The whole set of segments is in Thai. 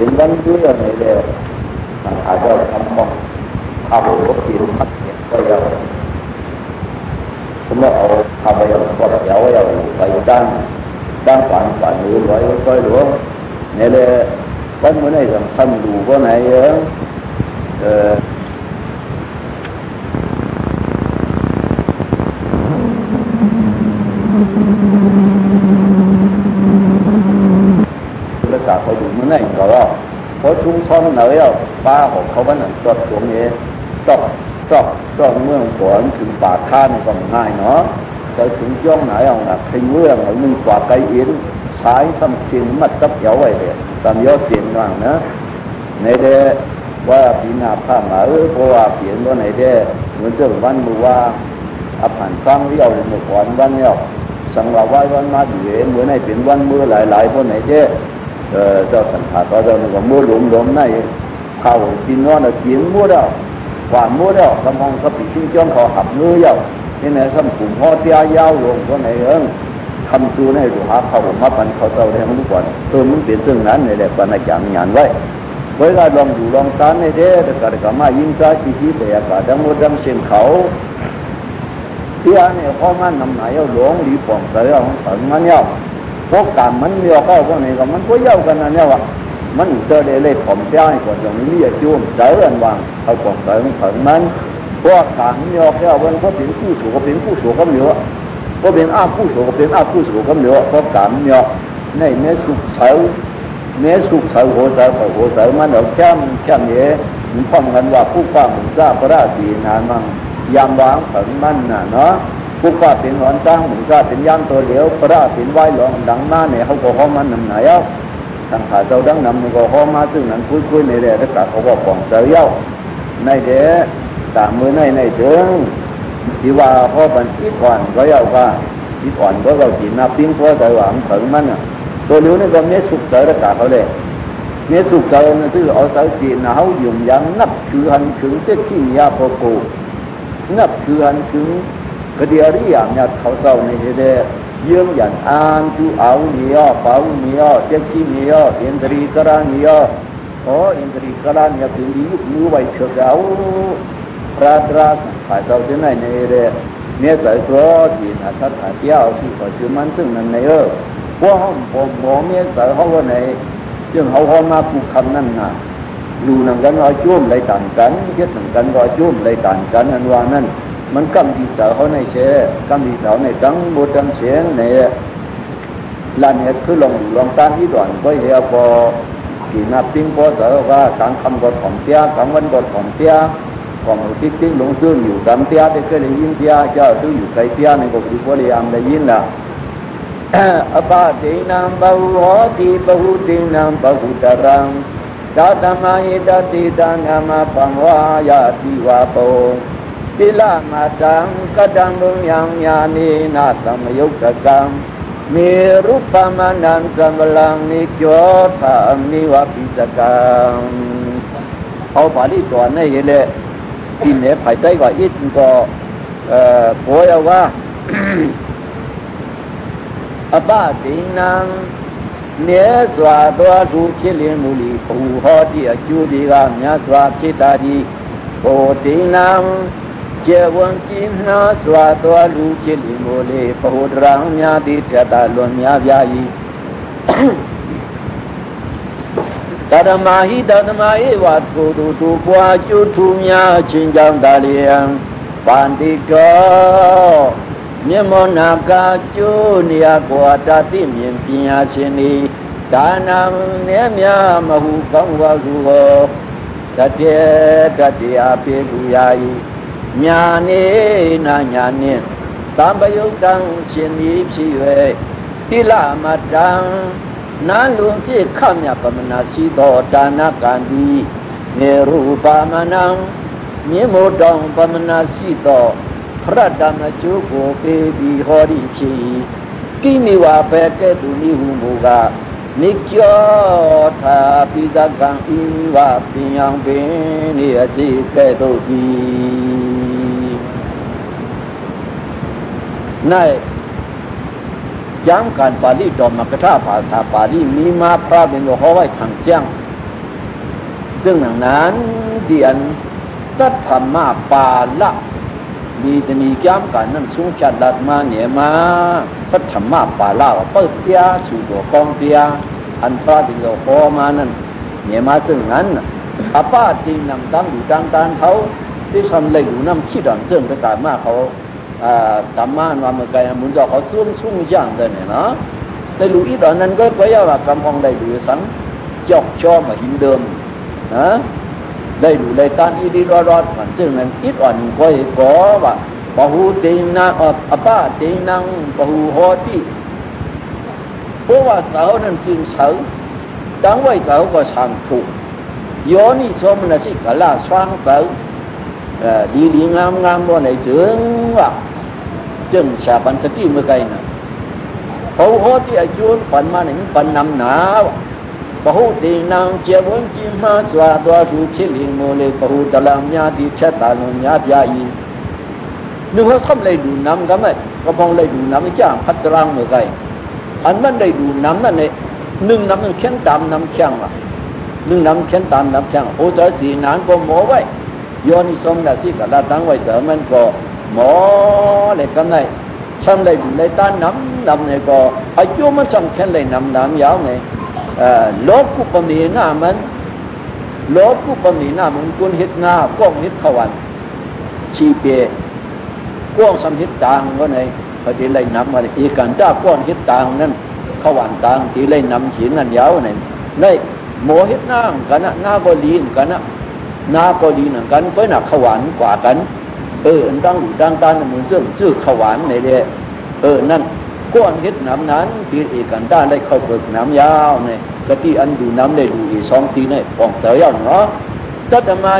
เป็นวันเรื่องอะไรเลยอาจจะทำมองเอาหัวปีนมัดเนี่ยก็ยังผมเอาทำไปอย่างก็เดี๋ยวไปด้านฝันหรือไว้ก็หลวงเนี่ยเลยวันเมื่อไหร่จะทำดูก็ไหนแล้วจากไปดูเมื่อไหร่ก็ว่าพอชุ่มซ้อนเหนื่อยป้าของเขาวันนั้นจดตรงนี้จอดเมืองก่อนถึงป่าท่านก็ง่ายเนาะแต่ถึงย่องไหนเอาหนักถึงเมืองเอามือกว่าไกลอินใช้ทำกินมัดกับเขียวไว้เลยตามยอดเสียงว่างนะในเดว่าปีนาผ้าหมาเพราะว่าเปลี่ยนว่าในเดเหมือนเจ้าวันมือว่าอภันฟังเรียวเมื่อก่อนวันเนี้ยสังว่าวันมาอยู่เหมือนในเป็นวันมือหลายคนไหนเดเจ้าสันขาก็เจ้าหนึ่งก็มือหลงในเขากินนอนกินมือเราหวานมือเรากำลังก็ปีที่จ้องเขาหับเนื้อยาวที่ไหนซ้ำกลุ่มพ่อเตี้ยยาวลงก็ไหนทำตัวในรูหาเขามาปันเขาเจ้าได้ทั้งทุกคนมันเป็นเรื่องนั้นในแหละปัญญาหยานไว้เวลาลองดูลองตานในเด้แต่ก็มายิ่งใจที่แต่ก็ดังมดดังเส้นเขาเตี้ยเนี่ยพ่อมันนำไหนเอาหลวงหลีป่องแต่เอาสันมันเย้าพวกการมันเลี้ยวเข้าพวกนี้ก็มันก็เย้ากันนะเนี่ยวะมันเจอได้เลยผมใจกว่าอย่างนี้อย่าจุ่มเจอกันวางเอาป่องแต่มันพวกการเลี้ยวเข้ามันก็เป็นผู้สูงก็เป็นผู้สูงก็เลี้ยวก็เป็นอาผู้สูงก็เป็นอาผู้สูงก็เลี้ยวพวกการเลี้ยวในเนื้อสุกเสาเนื้อสุกเสาหัวเสามันเอาแค่เนี้ยมันพ้องกันว่าผู้ฟ้าหมุนจ้าพระราศีนานมั่งยามวางถึงมันน่ะเนาะผู้ฟ้าเป็นหอนจ้างหมุนจ้าเป็นยามตัวเดียวพระราศีไหวหลงดังมาเนี่ยเขาก็ห้องมันนำไหนเอาทางขาเจ้าดังนำมันก็ห้องมาซึ่งนั้นคุยในเรื่องถ้าเขาบอกของเจ้าเย้าในเด้ตามมือในถึงที่ว่าพ่อบันทิก่อนก็เย้าว่าที่ก่อนก็เราจีนับปิ้งพ่อใจหวังถึงมันน่ะตัวเลี้ยวนี่ก็เนื้อสุกเจอแล้วกาเขาเลยเนื้อสุกเจอนั่นคือเอาสาวจีนเขาหยุ่มยังนับคือหันถึงเจ้าขี้ยาโปโกนับคือหันถึงกระเดียริยามเนี่ยเขาเศร้าในเด้เยื่อหยันอ่านจูเอาเนียเป่าเนียเจ้าขี้เนียอินทรีกราเนียอินทรีกราเนี่ยถึงยุบมือไว้เฉยเอาพระราชขายเจ้าที่ไหนในเด้เนี่ยใส่ตัวจีนทัดหาเที่ยวที่เขาชื่อมันซึ่งนั่นในพวกเขาบอกเมียสาวเขาว่าไหนจึงเขามาผูกคำนั่นน่ะดูหนังกันรอยจุ่มไรต่างกันเย็ดหนังกันรอยจุ่มไรต่างกันอันว่านั่นมันกำดีสาวเขาในเชกำดีสาวในดังโบดังเสียงในลานเนี่ยคือลองตามที่ด่วนก็เฮียพอกี่นับปิ้งพอสาวว่าการคำกดของเตี้ยการวันกดของเตี้ยของติ๊กลงซื่ออยู่ตามเตี้ยได้เคยได้ยินเตี้ยเจ้าตื้ออยู่ไกลเตี้ยในกบดีพอได้ยามได้ยินละอปาตินังบาหุโหติบาหุตินังบาหุตรังดัตมาหิดติดังอามาปังวายาติวาโปติลามาตังกดังบุญยังญาณีนาตมยุกกังมีรูปมานันกัมลังนิโยธามิวะปิสกังเอาบาลีตัวนี้เลยที่เนี่ยภายใต้ก็อินก็โวยว่าอปาตินังเนื้อสวาตัวทุกข์เลี้ยงมุลีปูหอดีจูดีกาเนื้อสวาชิตาดีโอตินังเจวันจินนาสวาตัวทุกข์เลี้ยงมุลีปูรังเนื้อดีเจตาลวนเนื้อวิญญาณตัดมาหิตัดมาเอวัดโกตุตุกวาจุทุเนื้อชินจังตาเลียงปันติโกမြေမောနာကာကျိုးနေရကွာတတိမြင်ပညာရှင်ဤဒါနာမြဲမြမဟုကောင်းပါစုဟောတတေအပြေလူယာဤညာနေနာညာနှင့်သံပယုတ်တံရှင်ဤဖြစ်၍တိလမတံနာလုံဖြစ်ခမြပမနာရှိသောဒါနကံတိနေရူပမနံမြေမောတောင်ပမနာရှိသောพระดำจูโกเปดีหอดีชีกิมิวาเปเกตุนิหุมุกานิจโยธาปิตกังอิวาปิยังเปนิอจิเกตุปีในยังการปาลีดอมกถาภาษาปาลีมีมาพระเป็นหอไว้ทางเจียง ซึ่งนั้นเดียนตัดธรรมะปาละมีจะมีแก้มกันนั่นสูงจัดลัดมาเนี่ยมาตัดธรรมะปาละว่าเปิดเปียสู่ตัวกองเปียอันพระที่เราพอมานั่นเนี่ยมาซึ่งนั้นอาป้าจริงนำตั้งอยู่ต่างตานเขาที่ทำอะไรอยู่น้ำขี้ดอนเสื่อมไปตามมาเขาตามมาว่าเมื่อไงมุนจอเขาสุ่งย่างเลยเนี่ยเนาะในหลุยตอนนั้นก็เพราะว่ากำพองได้ดูสังจอกชอบมาหินเดิมนะได้ดูได้ตานอีดีรอดมันซึ่งนั้นอิดอ่อนก็เห็นก็ว่าปะหูเตนังอาป้าเตนังปะหูฮอที่เพราะว่าเขานั้นจึงเสาตั้งไว้เขาก็สั่งถูกย้อนนี่สมนะสิกะลาสว่างเสาดีงามบ่ไหนถึงว่าจึงชาบันสติเมื่อไงนะเขาฮอที่อายุปันมาหนึ่งปันนำหนาวปะหูตีนางเจ้าวันจิมาสวาตัวถูกชิลิงโมเลปะหูตะลามญาติเชตานุญาติยาอีนึกว่าทำอะไรดูน้ำกันไหมก็พองเลยดูน้ำจ้างพัดรังเมื่อไงอันมันได้ดูน้ำนั่นเองหนึ่งน้ำมันเข็นตามน้ำแข็งอ่ะหนึ่งน้ำเข็นตามน้ำแข็งโอ้เจ้าสีนานก็หมอไว้ย้อนสมนะสิกะลาตั้งไว้เจอมันก็หมอเลยกันไหนช่างเลยดูเลยต้านน้ำเนี่ยก็อายุมันช่างแข็งเลยน้ำยาวไงโลกกุปมีหน้ามันโลกกุปมีหน้ามันกุนเห็ดงาก้องเห็ดขวันชีเปก้องสำเห็ดต่างก็ในพอดีเลยน้ำมาอีกันจ้าก้อนเห็ดต่างนั่นขวันต่างที่เลยน้ำฉีนนั่นยาวไงในโมเห็ดน้ำกันนะหน้าก็ลีนกันนะหน้าก็ลีนกันก็หนักขวันกว่ากันตั้งอยู่ตั้งตาในมือชื่อขวันในเด้นั่นก้อนเห็ดน้ำนั้นที่เอกันด้านได้เข้าเปลือกน้ำยาวเนี่ยกะที่อันดูน้ำได้ดูอีสองทีเนี่ยปองเตยเนาะตัดมา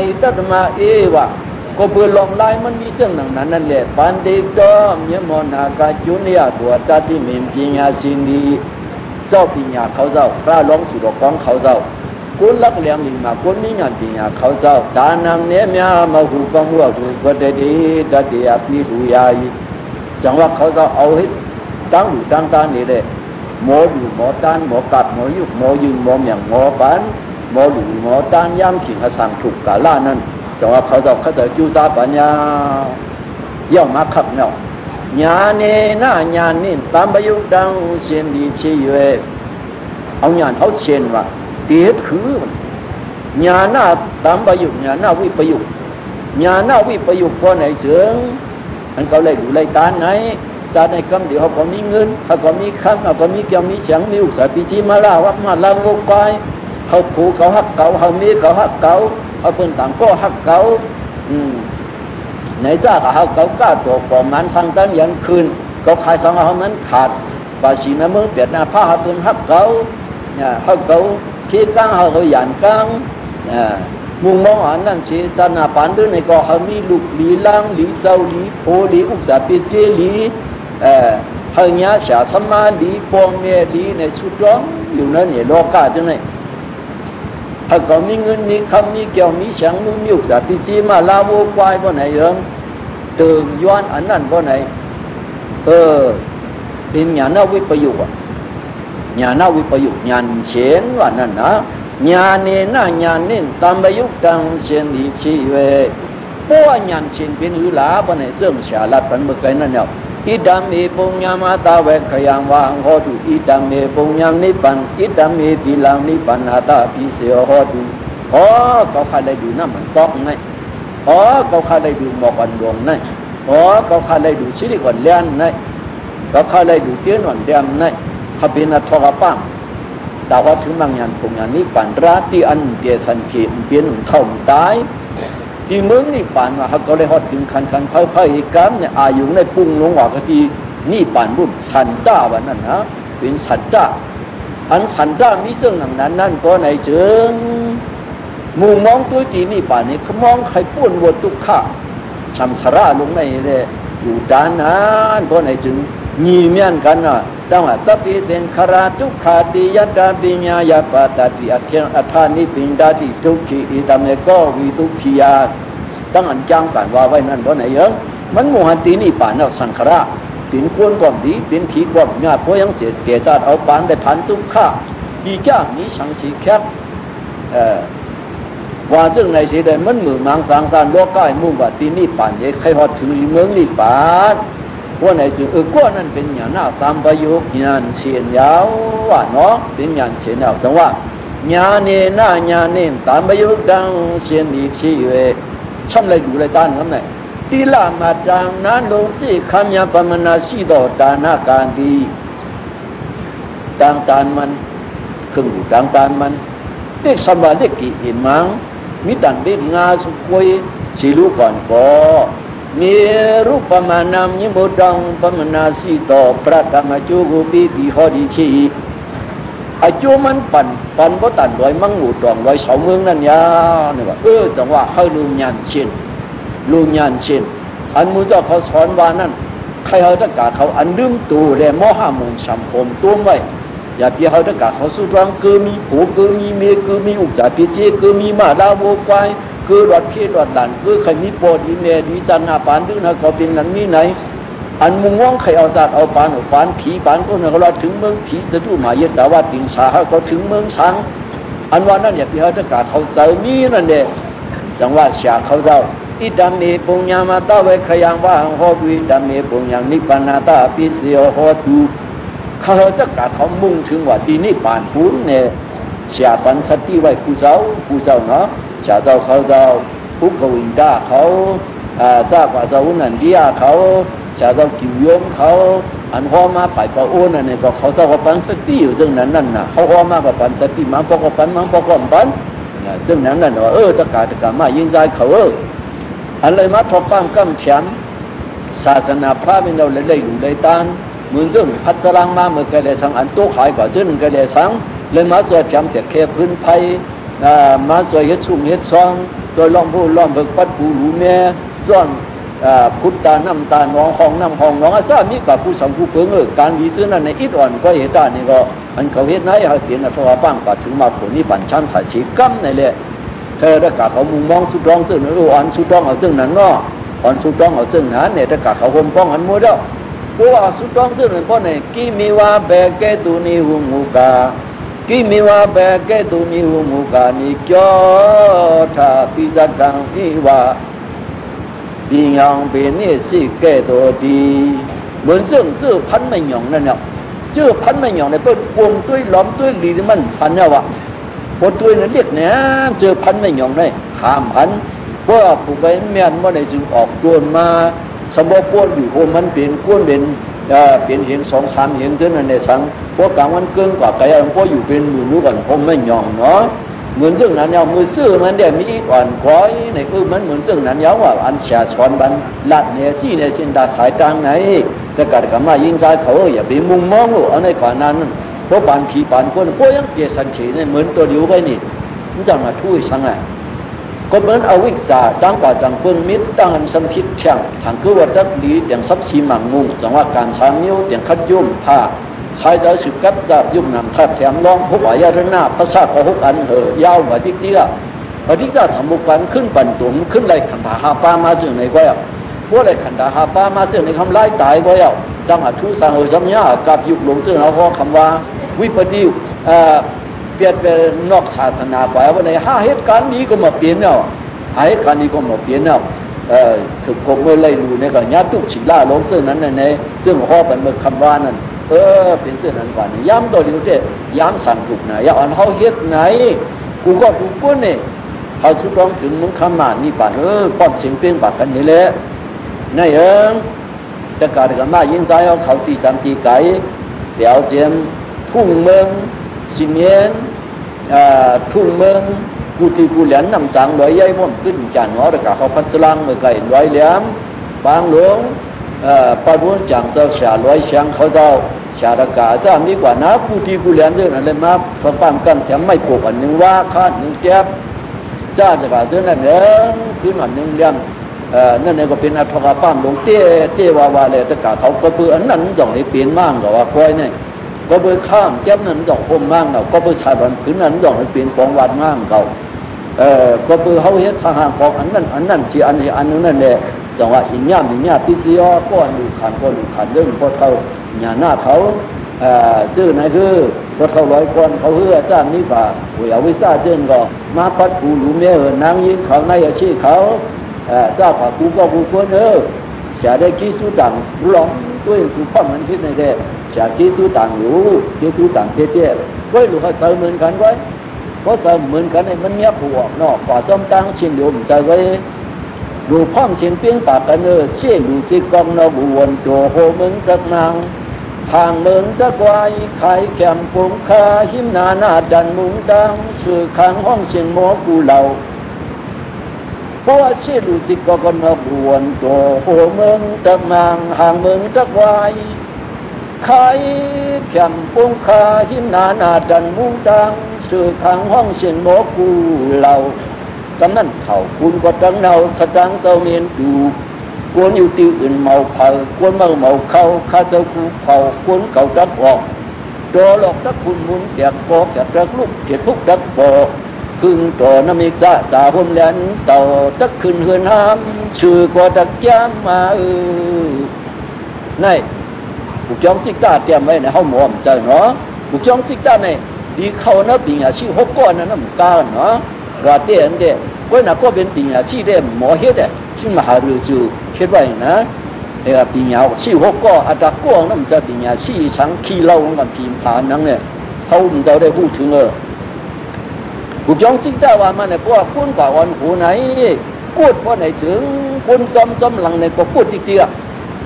วะก็เบื่อลองไล่มันมีเรื่องนั้นนั่นแหละปันเด็กก็มีมนากาจุนยาตัวจัดที่มีปัญญาสินดีเจ้าปัญญาเขาเจ้าพระร้องสุดของเขาเจ้าคุณลักเลี้ยงลิงมาคุณมีงานปัญญาเขาเจ้าตานังเนี้ยมีมาหูฟังว่าถูกก็ได้ดีตัดเดียบนี่ดูยายจังว่าเขาเจ้าเอาให้ตั้งอยู่ตั้งตานี่เลยหมออยู่หมอตานหมอกัดหมอยุบหมอยืนหมออย่างหมอปันหมอหลุหมอตานย่ำขิงอสังถูกกาล่านั่นจังว่าเขาจะจูตาปัญญาเยี่ยมมาขับเนาะญาเนน่าญาณิตามประยุกต์ดังเชียนดีเชี่ยเอาญาณเอาเชียนว่าเดียดคือญาณตามประยุกต์ญาณวิประยุกต์ญาณวิประยุกต์ก็ไหนเชิงมันเขาเลยดูเลยตาไหนตาในคำเดียวเขาก็มีเงินเขาก็มีคำเขาก็มีเกี่ยวมีเสียงมีอุตสาหปิจิมาลาวัดมาลาโลกไปเขาผูกเขาหักเก่าเขามีเขาหักเก่าเขาเป็นต่างก็หักเก่าไหนจ้าเขาเก่ากล้าตัวปอมันสั่งตั้งยันคืนเขาขายสองเขามันขาดภาษีน้ำมือเปียดหน้าผ้าเขาเป็นหักเก่าเนี่ยเขาเก่าขี้กลางเขาหยานกลางมุงมองอันนั้นสิตาหน้าปานด้วยในก็เขามีลูกหลีล่างหลีเจ้าหลีโพหลีอุกษาปิเจหลีเฮงยาชาสมาหลีปองเมียหลีในสุดร้องอยู่นั่นเนี่ยโลกาจังไงเขาก็มีเงินมีคำมีเกี่ยวมีเสียงมีอุกษาปิเจมาลาโวควายบ่ไหนเอิงเติมย้อนอันนั้นบ่ไหนเป็นญาณวิปยุกต์ญาณวิปยุกต์ญาณเฉนว่านั่นนะญาเนน่าญาณนินตามประยุกต์ดังเช่นดีชีเวเพราะว่าญาณเช่นเป็นหือหลาบ่ในเสื่อมชาลัดกันเมื่อไงนั่นเนี่ยอิดามีปุญญามาตาเวขยังวางหอดูอิดามีปุญญานิปันอิดามีปีลังนิปันอาตาพิเศษหอดูเขาขายเลยดูน้ำมันตอกไงเขาขายเลยดูหมอกอันดวงไงเขาขายเลยดูสิริวันเลี้ยนไงเขาขายเลยดูเตี้ยนวันเดียมไงเขาเป็นอัตถกปังแต่ว่าถึงบางอย่างปุญญานิปันราที่อันเดียสันเขียนเปลี่ยนเท่าตายที่เมืองนิปันว่าเขาเลยฮอดถึงคันค่อยๆกันเนี่ยอายุในปุ่งลงว่าก็ที่นิปันรุ่นสันจ้าวันนั้นนะเป็นสันจ้าอันสันจ้ามีเรื่องนั้นก็ในเชิงมุมมองตัวจีนิปันนี่เขามองใครป้วนวัวตุกข้าชัมสระลงในเลยอยู่ด้านนั้นก็ในจึงงีเมียนกันนะตั้งแต่ตปิเดนคาราทุกขาติยตาปิญญายาปตติอัจฉริอัฏฐานิปินดาติทุกขีอิตามเนก็วิทุกขียาตั้งอันจังกันว่าไว้นั่นก็ไหนเยอะมันมุหันตีนี่ป่านเอาสังขารตินควรก่อนดีตินขีก่อนงาเพราะยังเสียเกตาเอาปานได้พันทุกข้าที่จ้ามีสังสีแคบ ว่าซึ่งในสีแดงมันมือมังสังสารโลกใกล้มุ่งว่าที่นี่ป่านเย่ใครหอดถึงเมืองนี่ป่านว่าไหนจึงก้อนนั้นเป็นอย่างน่าตามประโยคญาณเชียนยาวว่าเนาะเป็นญาณเชียนยาวแต่ว่าญาเนน่าญาเนตามประโยคดังเชียนอีกชีเวช่ำเลยดูเลยตานนั้นไหนที่ละมาจังนั้นลงสิคำยาปมนาสีดอตานาการดีต่างตานมันเครื่องอยู่ต่างตานมันเด็กสบายเด็กกี่อิมังมีตันเด็กงาสุกวยสิลูกก่อนก็มีรูปประมาณนามยิมุดังปมนาสีดอพระธรรมจูกุปีปีหอดีชีอายุมันปั่นเพราะตันลอยมังหูตองลอยสองเมืองนั่นยาเนี่ยว่าจังว่าเขาลูญานเช่นลูญานเช่นอันมูเจ้าเขาสอนว่านั่นใครเขาตะกาเขาอันลืมตูและมห้ามูลสัมพมตัวไว้อย่าเพียเขาตะกาเขาสุดรังคือมีผูคือมีเมียคือมีอุจจาระเจคือมีมาดาวโวควายคือรถเพียรถดันคือใครมีโปรดอินเนดีจันนาปานดึงนะเขาเป็นนั้นนี่ไหนอันมุงว่องใครเอาจัดเอาปานผีปานคนเขาเราถึงเมืองผีจะดูหมายเย็ดแต่ว่าติงสาเขาถึงเมืองสังอันว่านั่นอย่าเพียเขาตะกาเขาเจอมีนั่นเด้จังว่าเสียเขาเจ้าอิดามีปุญญามาตาเวขยังว่าหอดุอิดามีปุญญานิพพานาตาปิเสียหอดูเขาจะกะเขามุ่งถึงว่าที่นิพพานพูนเนี่ยเสียปันสติไว้ผู้เจ้าเนาะเจ้าเขาเจ้าผู้กวินดาเขาเจ้าว่าเจ้านันเดียเขาเจ้ากิวยมเขาอันหอมาไปปะโอนั่นเนี่ยก็เขาเจ้าปันสติอยู่ตรงนั้นน่ะเขาหอมากับปันสติมันพอกับปันมันพอกับปันตรงนั้นน่ะเนาะตะกามายิงใจเขาอันเลยมาทบฟังกำแขมศาสนาพระเป็นเราเลยอยู่เลยตานเหมือนซึ่งพัฒลังมาเมื่อไกลสังอันโตขายกว่าซึ่งไกลสังเลยมาสวดจำแต่แค่พื้นไผ่มาสวดเฮ็ดสุ่มเฮ็ดซองโดยล้อมผู้ล้อมเบิกปัดผู้หูแม่ซ่อนพุทธาน้ำตาหนองห้องน้ำห้องหนองอาซามีกับผู้สังผู้เพิงการดีซื้อนั้นในอิดอ่อนก็เหตุได้นี่ก็อันเขาเฮ็ดไหนเขาเปลี่ยนอัตราบ้างกว่าถึงมาผลนี้ปั่นชั้นสายชีกั้มในเลยเธอได้กะเขามุงมองสุดร้องซึ่งอ่อนสุดร้องเอาซึ่งนั้นเนาะอ่อนสุดร้องเอาซึ่งนั้นเนี่ยได้กะเขาห่มป้องอันมัวเด้อเพราะว่าสุดร้องซึ่งนั้นเพราะเนี่ยกิมิวาเบเกตุนิหุมุกากิมิวาเบเกตุนิหุมุกานิจอธาปิจักังอิวาปียังเป็นนี่สิแก่ตัวดีเหมือนซึ่งชื่อพันไม่หยองนั่นเนี่ยชื่อพันไม่หยองเนี่ยเปิดปวงด้วยล้อมด้วยลีมันพันเนี่ยวะพอตัวนั้นเรียกเนี่ยเจอพันไม่หยองได้ห้ามพันเพราะผู้ใดเมียนว่าในจึงออกตัวมาสมบูรณ์ปวนอยู่โอมันเป็นก้นเป็นเห็น2-3เห็นเท่านั้นในสังเพราะกลางวันเกินกว่าไก่เพราะอยู่เป็นหมู่นู้กันผมไม่หยองเนาะเหมือนเรื่องนั้นเนี่ยมือซื้อมันเดี๋ยวมีอ่อนก้อยในมันเหมือนเรื่องนั้นยาวว่าอันเสียสอนบันลัดเนี่ยจี้เนี่ยเส้นดาสายกลางไหนแต่กัดกับมายิงใจเขาอย่าไปมุงมองเอาในก่อนนั้นเพราะปานผีปานคนพวกยังเกียสันเฉยเนี่ยเหมือนตัวเดียวไปนี่มันจะมาช่วยสังไงก็เหมือนอวิกตาตั้งกว่าจังเปิ้งมิตรตั้งอันสัมพิษช่างทางคือว่าดับดีอย่างซับซีหมังมุงจังว่าการช้างนิ้วอย่างคัดยุ่มผ้าใช้ได้สุดกับจับยุ่มนำทับแถมร้องพวกอายาหน้าภาษาของพวกอันยาวกว่าที่ละพอที่จะสมบุกวันขึ้นปั่นตุ่มขึ้นไรขันธาหาป้ามาจึงในก็ยพวกไรขันธาหาป้ามาจึงในคำไล่ตายก็ยดังอัทุสังสัมยากับยุคหลงจึงเราก็คำว่าวิปฏิเปลี่ยนเป็นนอกศาสนาไปว่าในเหตุการณ์นี้ก็มาเปลี่ยนเนาะเหตุการณ์นี้ก็มาเปลี่ยนเนาะถึงกบเมื่อไรรู้เนี่ยก็ญาติตุศิลาลงซึ่งนั้นในซึ่งข้อเป็นเมื่อคำว่านั้นเป็นซึ่งนั้นกว่านี่ย้ำตัวเดียวเจ้ย้ำสั่งถูกไหนย้ำอันเขาเหตุไหนกูก็ถูกป้นเนี่ยเขาสุดร้องถึงมึงคำมานี่ป่ะป้อนเสียงเปลี่ยนปากกันนี่แหละนี่จะการกันมายิงใจเอาเขาตีสังตีไก่เดี๋ยวเจียมทุ่งเมืองสิเนียนทุ่งเมืองกูตีกูเหลียนนำจังลอยใหญ่ม่วงขึ้นจานหัวแต่กะเขาพัดลังเมื่อไก่ลอยเหลี่ยมบางหลวงปะบุญจังเจ้าชาลอยเชียงเขาเจ้าชาตะกาจะมีกว่านะกูตีกูเหลียนเรื่องอะไรมาพอฟังกันแถมไม่ปลูกอันหนึ่งว่าคาดหนึ่งแจ๊บจ้าจะกาเรื่องนั้นขึ้นอันหนึ่งเลี้ยงนั่นเองก็เป็นอัตถกป้ามหลวงเต้วาเลยแต่กะเขาก็เพื่ออันนั้นจ่องให้เปลี่ยนมั่งแต่ว่าคอยเนี่ยก็เบอร์ข้ามแก้มนั้นจ่องพมมั่งเราก็เบอร์ชายบันพื้นนั้นจ่องให้เปลี่ยนของวัดมั่งเขาก็เบอร์เขาเฮ็ดทางหางของอันนั้นที่อันนี้อันนึงนั่นแหละจังว่าหินย่ำพิษยอก้อนดูขันเรื่องพอเขาหน้าเขา ชื่อไหนคือรถเขาร้อยคนเขาเฮือจ้างนี่ป่าหัววิซ่าเจนก็มาพัดกูหลุมเมียนางยิงเขาในอาชีพเขาเจ้าป่ากูก็กูคนเสียได้คิดสู้ต่างร้องด้วยกูพ่อมันคิดในเด็กเสียคิดสู้ต่างอยู่คิดสู้ต่างเจ๊ๆก็รู้ให้เติมเหมือนกันไว้เพราะเติมเหมือนกันในมันเนี้ยผัวนอกป่าจอมตังชินโยมใจไว้ดูพ่องเชียงเปี้ยงปากกันเชี่ยดูที่กองนบุวนโจโหมึงจักนางทางเมืองตะควายไข่แก้มปงคาหิมนานาดันมุงดังสื่อข้างห้องเสียงหมอกูเหล่าเพราะว่าเชี่ยดูจิตก็นบวนโตโหเมืองตะนางห่างเมืองตะควายไข่แก้มปงคาหิมนานาดันมุงดังสื่อข้างห้องเสียงหมอกูเหล่ากำนั้นเข่าคุณก็ตั้งเนาสตังเจ้าเมียนดูกวนอยู่ตีอื่นเมาเผากวนเมาเข้าข้าเจ้าคูเผากวนเก่าดักออกโดหลอกตักคุณมุนแกกบอกแกกลูกเจ็ดทุกดักบอกขึ้นต่อน้ำมีกะตาหุ่นแหลนเต่าตักขึ้นเฮือนห้ามชื่อก็ดักย้ำมานี่บุกจ้องซิกตาเตรียมไว้ในห้องหมอมใจเนาะบุกจ้องซิกตาในดีเข้านะปีอาชีพหกก้อนนั้นน้ำกาเนาะราเตี้ยนเด็กก็น่ะก็เป็นปีอาชีพเด็กหมอเฮ็ดเด็กซึ่งมหาฤาษีคิดไว้นะปีญาชีหกก็อาจจะก้องนั่นจะปีญาชีชังขี้เล่ากันพิมพ์ผ่านนั่งเนี่ยเขาเราได้พูดถึงผู้จงจริงได้ว่ามันเนี่ยพวกคุณกับวันหูไหนพูดเพราะไหนถึงคุณจำหลังเนี่ยก็พูดทีละ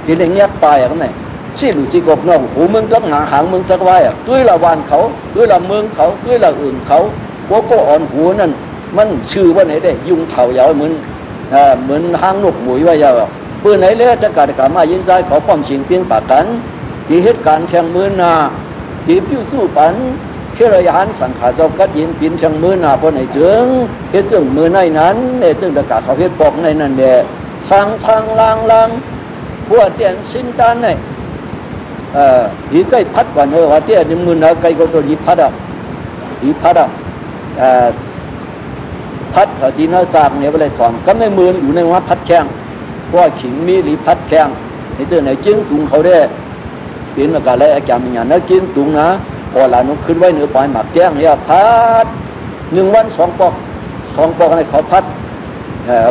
ทีละเงียบไปอย่างนั้นชื่อหลุดจีกบน้องหูมึงจักหางหางมึงจักไว้ด้วยละวันเขาด้วยละเมืองเขาด้วยละอื่นเขาพวกก็อ่อนหูนั่นมันชื่อว่าไหนได้ยุงเถาเหยาเหมือนหางนกหมุยไว้ยาวเพื่อไหนเลี้ยจะการมายิงใจขอความชิงเพียงปากกันที่เหตุการณ์แข่งมือนาที่พิวสู้ปันเชื่อระยานสังขารเจ้ากัดยินปีนแข่งมือนาเพราะไหนจึงเหตุจึงมือในนั้นเนี่ยจึงประกาศเขาเหตุปอกในนั้นเดสร้างทางลางพวกเตียนสินตานเนี่ยดีใกล้พัดกว่าว่าเตี้ยนี่มือนาไกลก็ตัวดีพัดพัดที่น่าจางเนี่ยไปเลยถอนก็ไม่มืออยู่ในวัดพัดแข้งเพราะขิงมีหรือพัดแข้งในเรื่องไหนจิ้งตุงเขาได้เปลี่ยนมาการอะไรอาการมันอย่างนั้นจิ้งตุงนะพอหลานนุขึ้นไว้เหนือปลายหมักแข้งเนี่ยพัด1 วัน 2 ปอกให้เขาพัด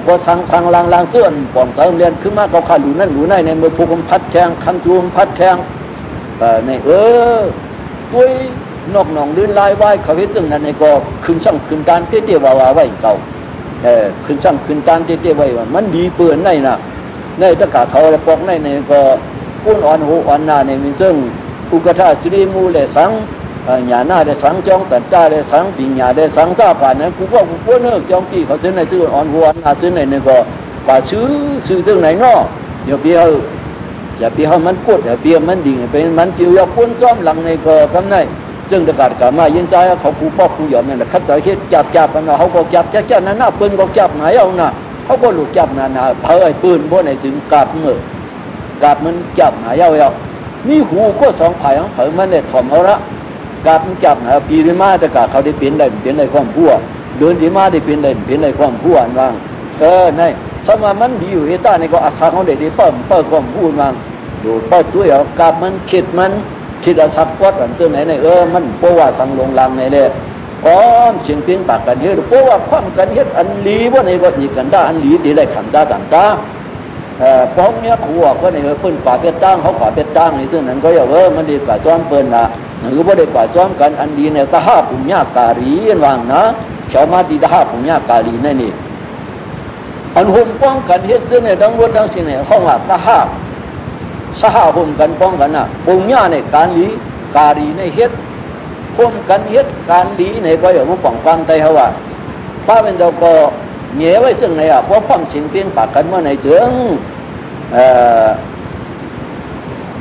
พอทางลางเตื้อนป่องเติมเรียนขึ้นมาเขาขาดหลุนั่นหลุในในมือพวกมันพัดแข้งคันจูมพัดแข้งในตุ้ยนอกหนองลื่นลายไหวเขาเห็นตึงนั้นในก็ขึ้นช่างขึ้นการเตี้ยว่าไว้เก่าขึ้นช่างขึ้นการเตี้ยไว้ว่ามันดีเปื่อนในน่ะในตะกาเขาเลยปอกในก็ปุ้นอ่อนหูอ่อนหน้าในมีซึ่งอุกธาสิริมูเลยสังหยาหน้าได้สังจองตัดจ้าได้สังปีหยาได้สังก้าผ่านนั้นกูว่ากูป้วนจองปีเขาซื้อในซื้ออ่อนหูอ่อนหน้าซื้อในก็ป่าซื้อตึงไหนเนาะอย่าเบี้ยวมันปวดอย่าเบี้ยวมันดิ่งเป็นมันจิ๋วยาปุ้นซ้อมหลังในก็ทำในจึงประกาศกลับมายินใจเขาผู้พ่อผู้หยอมนั่นแหละคัดใจคิดจับกันนะเขาก็จับนั่นน่ะปืนก็จับไหนเอาน่ะเขาก็หลุดจับน่ะเผยปืนพวกไหนถึงกาบมันจับไหนเอานี่หูก็2 ภายของเผยมันเนี่ยถ่อมเอาละกาบมันจับไหนปีริมาแต่กาเขาได้เปลี่ยนได้ความพัวเดินที่มาได้เปลี่ยนได้ความพัวอันว่างในสมัยมันดีอยู่เอต้าในก็อาสาเขาได้เปิดความพูดว่างดูเปิดตัวเอากาบมันคิดมันคิดอาชักวัดอันตัวไหนในมันเพราะว่าสังลงลังในเลยก้อนเสียงเพียงปากกันเฮ็ดเพราะว่าความกันเฮ็ดอันลีว่าในก็อีกกันได้อันลีตีได้ขันได้ต่างตาเพราะเนี้ยผัวก็ในเปิ้นป่าเป็ดตั้งเขาป่าเป็ดตั้งในตัวนั้นก็อย่ามันดีกว่าซ้อมเปิ้นนะหรือว่าได้กว่าซ้อมกันอันดีเนี่ยตาห้าปุญญาการีว่างนะชาวมาดีตาห้าปุญญาการีนั่นนี่อันหุ่มป้องกันเฮ็ดซึ่งในดังวัดดังสิ่งเนี่ยเขาว่าตาห้าสหหุ่มกันป้องกันน่ะปุญญาในการีในเฮ็ดพุ่มกันเฮ็ดการลีในก็อย่าว่าป้องกันใจเขาว่าป้าเป็นเจ้าก็เหนียวไว้ซึ่งไหนเพราะความชิงเพียงปากกันเมื่อไหนเจือง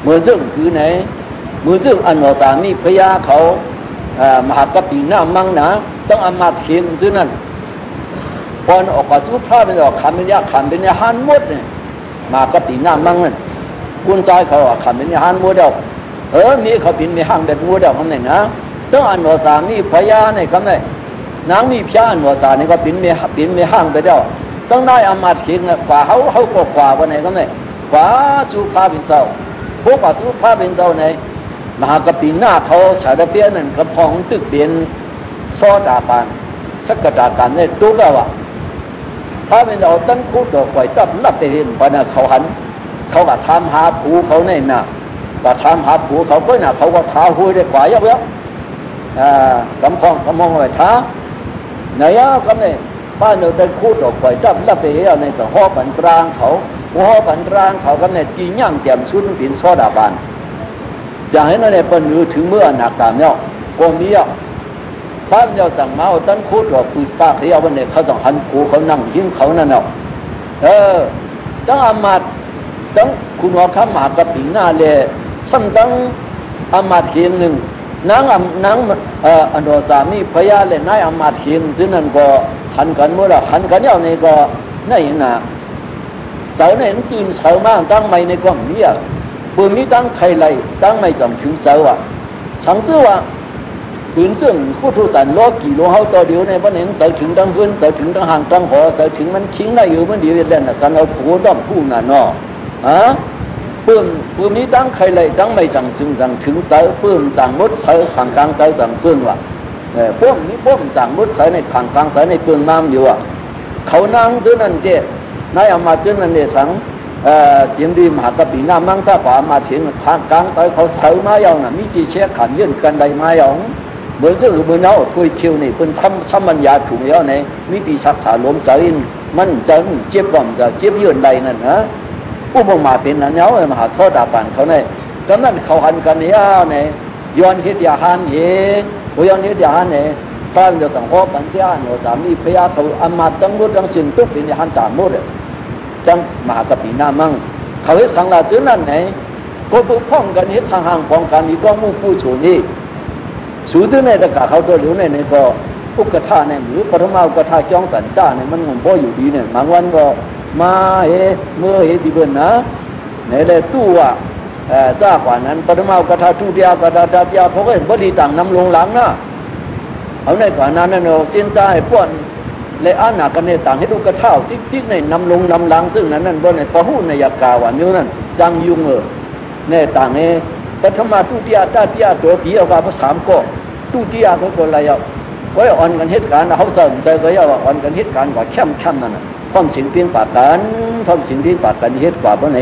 มือซึ่งคือไหนมือซึ่งอันโนตามีพญาเขามหากปีหน้ามั่งนะต้องอามาเขียนซึ่งนั้นพอออกกระสุนท่าเป็นออกขันเป็นยาหันหมดเนี่ยมหากปีหน้ามั่งนั่นคุณใจเขาขันเป็นยาหันหมดเดียวมีเขาเป็นมีห้างเด็ดหมดเดียวคนไหนนะต้องอันโนตามีพญาเนี่ยคำไหนนางมีพญาอันโนตาเนี่ยก็เป็นมีห้างไปเดียวต้องได้อามาเขียนกว่าเขาก็กว่าวันไหนคำไหนกว่าสุภาพเป็นเจ้าพวกกว่าสุภาพเป็นเจ้าไหน มหากปีหน้าเขาสารเปียนั่นกระพองตึกเปลี่ยนซอดาปานสักกระดาการเนี่ยตู้ก็ว่าถ้าเป็นเอาตั้งคู่ตัวปล่อยตับรับไปเห็นปนะเขาหันเขาก็ทำหาผูเขาเนี่ยนะก็ทำหาผูเขาก็น่ะเขาก็ท้าหุยได้กว่าเยอะกำพองกำมองไว้ท้าไหนก็เนี่ยบ้านเราตั้งคู่ตัวปล่อยตับรับไปเห็นในต่อห้อปันกลางเขาห้อปันกลางเขาก็เนี่ยจีนย่างเตรียมชุดเป็นซอดาบานอย่างให้นั่นเนี่ยเป็นรู้ถึงเมื่อหนักตามเนี่ยกองนี้บ้านเราต่างมาเอาตั้งคู่ตัวปืนปากที่เอาวันเนี่ยเขาต้องหันผูเขานั่งยิ้มเขานั่นเนาะตั้งอามาตตั้งคุณว่าข้ามหากระปิงหน้าเลยซ้ำตั้งอามาตเขียงหนึ่งนางอันโดสามีพญาเลยนายอามาตเขียงที่นั่นก็หันกันเมื่อไรหันกันเนี่ยในก็นั่นนะเสาเนี่ยตื่นเสามากตั้งไม่ในกล้องนี้ปืนนี้ตั้งใครไรตั้งไม่จำถึงเสาฉันชื่อว่าปืนซึ่งผู้ทุสันล้อกี่โลเขาตัวเดียวในบ้านเองแต่ถึงตั้งพื้นแต่ถึงตั้งห่างตั้งหอแต่ถึงมันทิ้งได้อยู่มันเดียวเล่นกันเอาผัวด้อมผู้น่ะเนาะปืนนี้ตั้งใครไรตั้งไม่จำถึงเสาปืนต่างมดเสาห่างกลางเสาต่างปืนว่ะป้อมนี้ป้อมต่างมดเสาในห่างกลางเสาในปืนมามอยู่เขานั่งตัวนั้นเจ้นายเอามาตัวนั้นเนี่ยสังเจียงดีมหากปีน้ามั่งถ้าป่ามาถึงทางกลางตอนเขาเสาไม้ยาวน่ะมีจีเชี่ยขันยื่นกันใดไม้ยาวเมื่อจะเมื่อเนาถวยคิวนี่เป็นซ้ำบรรยาถูกแล้วเนี่ยมีจีศักดิ์สาลมเสาอินมันจะเจ็บบ่มจะเจ็บยื่นใดนั่นนะผู้บ่มาเป็นนั่นแล้วมหาโทษดาบันเขาเนี่ยตอนนั้นเขาหันกันเนี่ยเนี่ยย้อนเหตุยาหันเองย้อนเหตุยาหันเนี่ยตอนเราต้องขอปัญญาโนสามีพยาเขาอามาตั้งมุดตั้งสินทุกเป็นหันตามมุดจังมหากปีน้ามั่งเขาให้สังลาจุนั่นไหนก็บุกพ้องกันเหตุทางห่างของการมีก็มุ่งผู้สูนี่สูที่ในตะกาเขาตัวเหลียวในก็อุกท่าในหรือปฐมาอุกท่าจ้องสันจ้าเนี่ยมันงงพ่ออยู่ดีเนี่ยบางวันก็มาเมื่อที่เบิ่นนะในเลยตู้ว่าจ้ากว่านั้นปฐมาอุกท่าทุติยากท่าตาติยาเพราะว่าบดีต่างนำลงหลังนะเอาในกว่านั้นเนาะจินตาให้ป้อนเลยอาณากันในต่างให้ดูกระเท่าติ๊กในนำลงนำหลังซึ่งนั้นบนในพหูในยากาวันนี้นั่นจังยุงในต่างเนี่ยปฐมาทุติยตาติยาตัวที่เอาว่าภาษามก็ทุติยก็อะไรก็อ่อนกันเหตุการณ์เขาสนใจก็ว่าอ่อนกันเหตุการณ์กว่าเข้มนั่นน่ะท่อมสิ่งเพียงปากกันท่อมสิ่งที่ปากกันเหตุกว่าเพราะไหน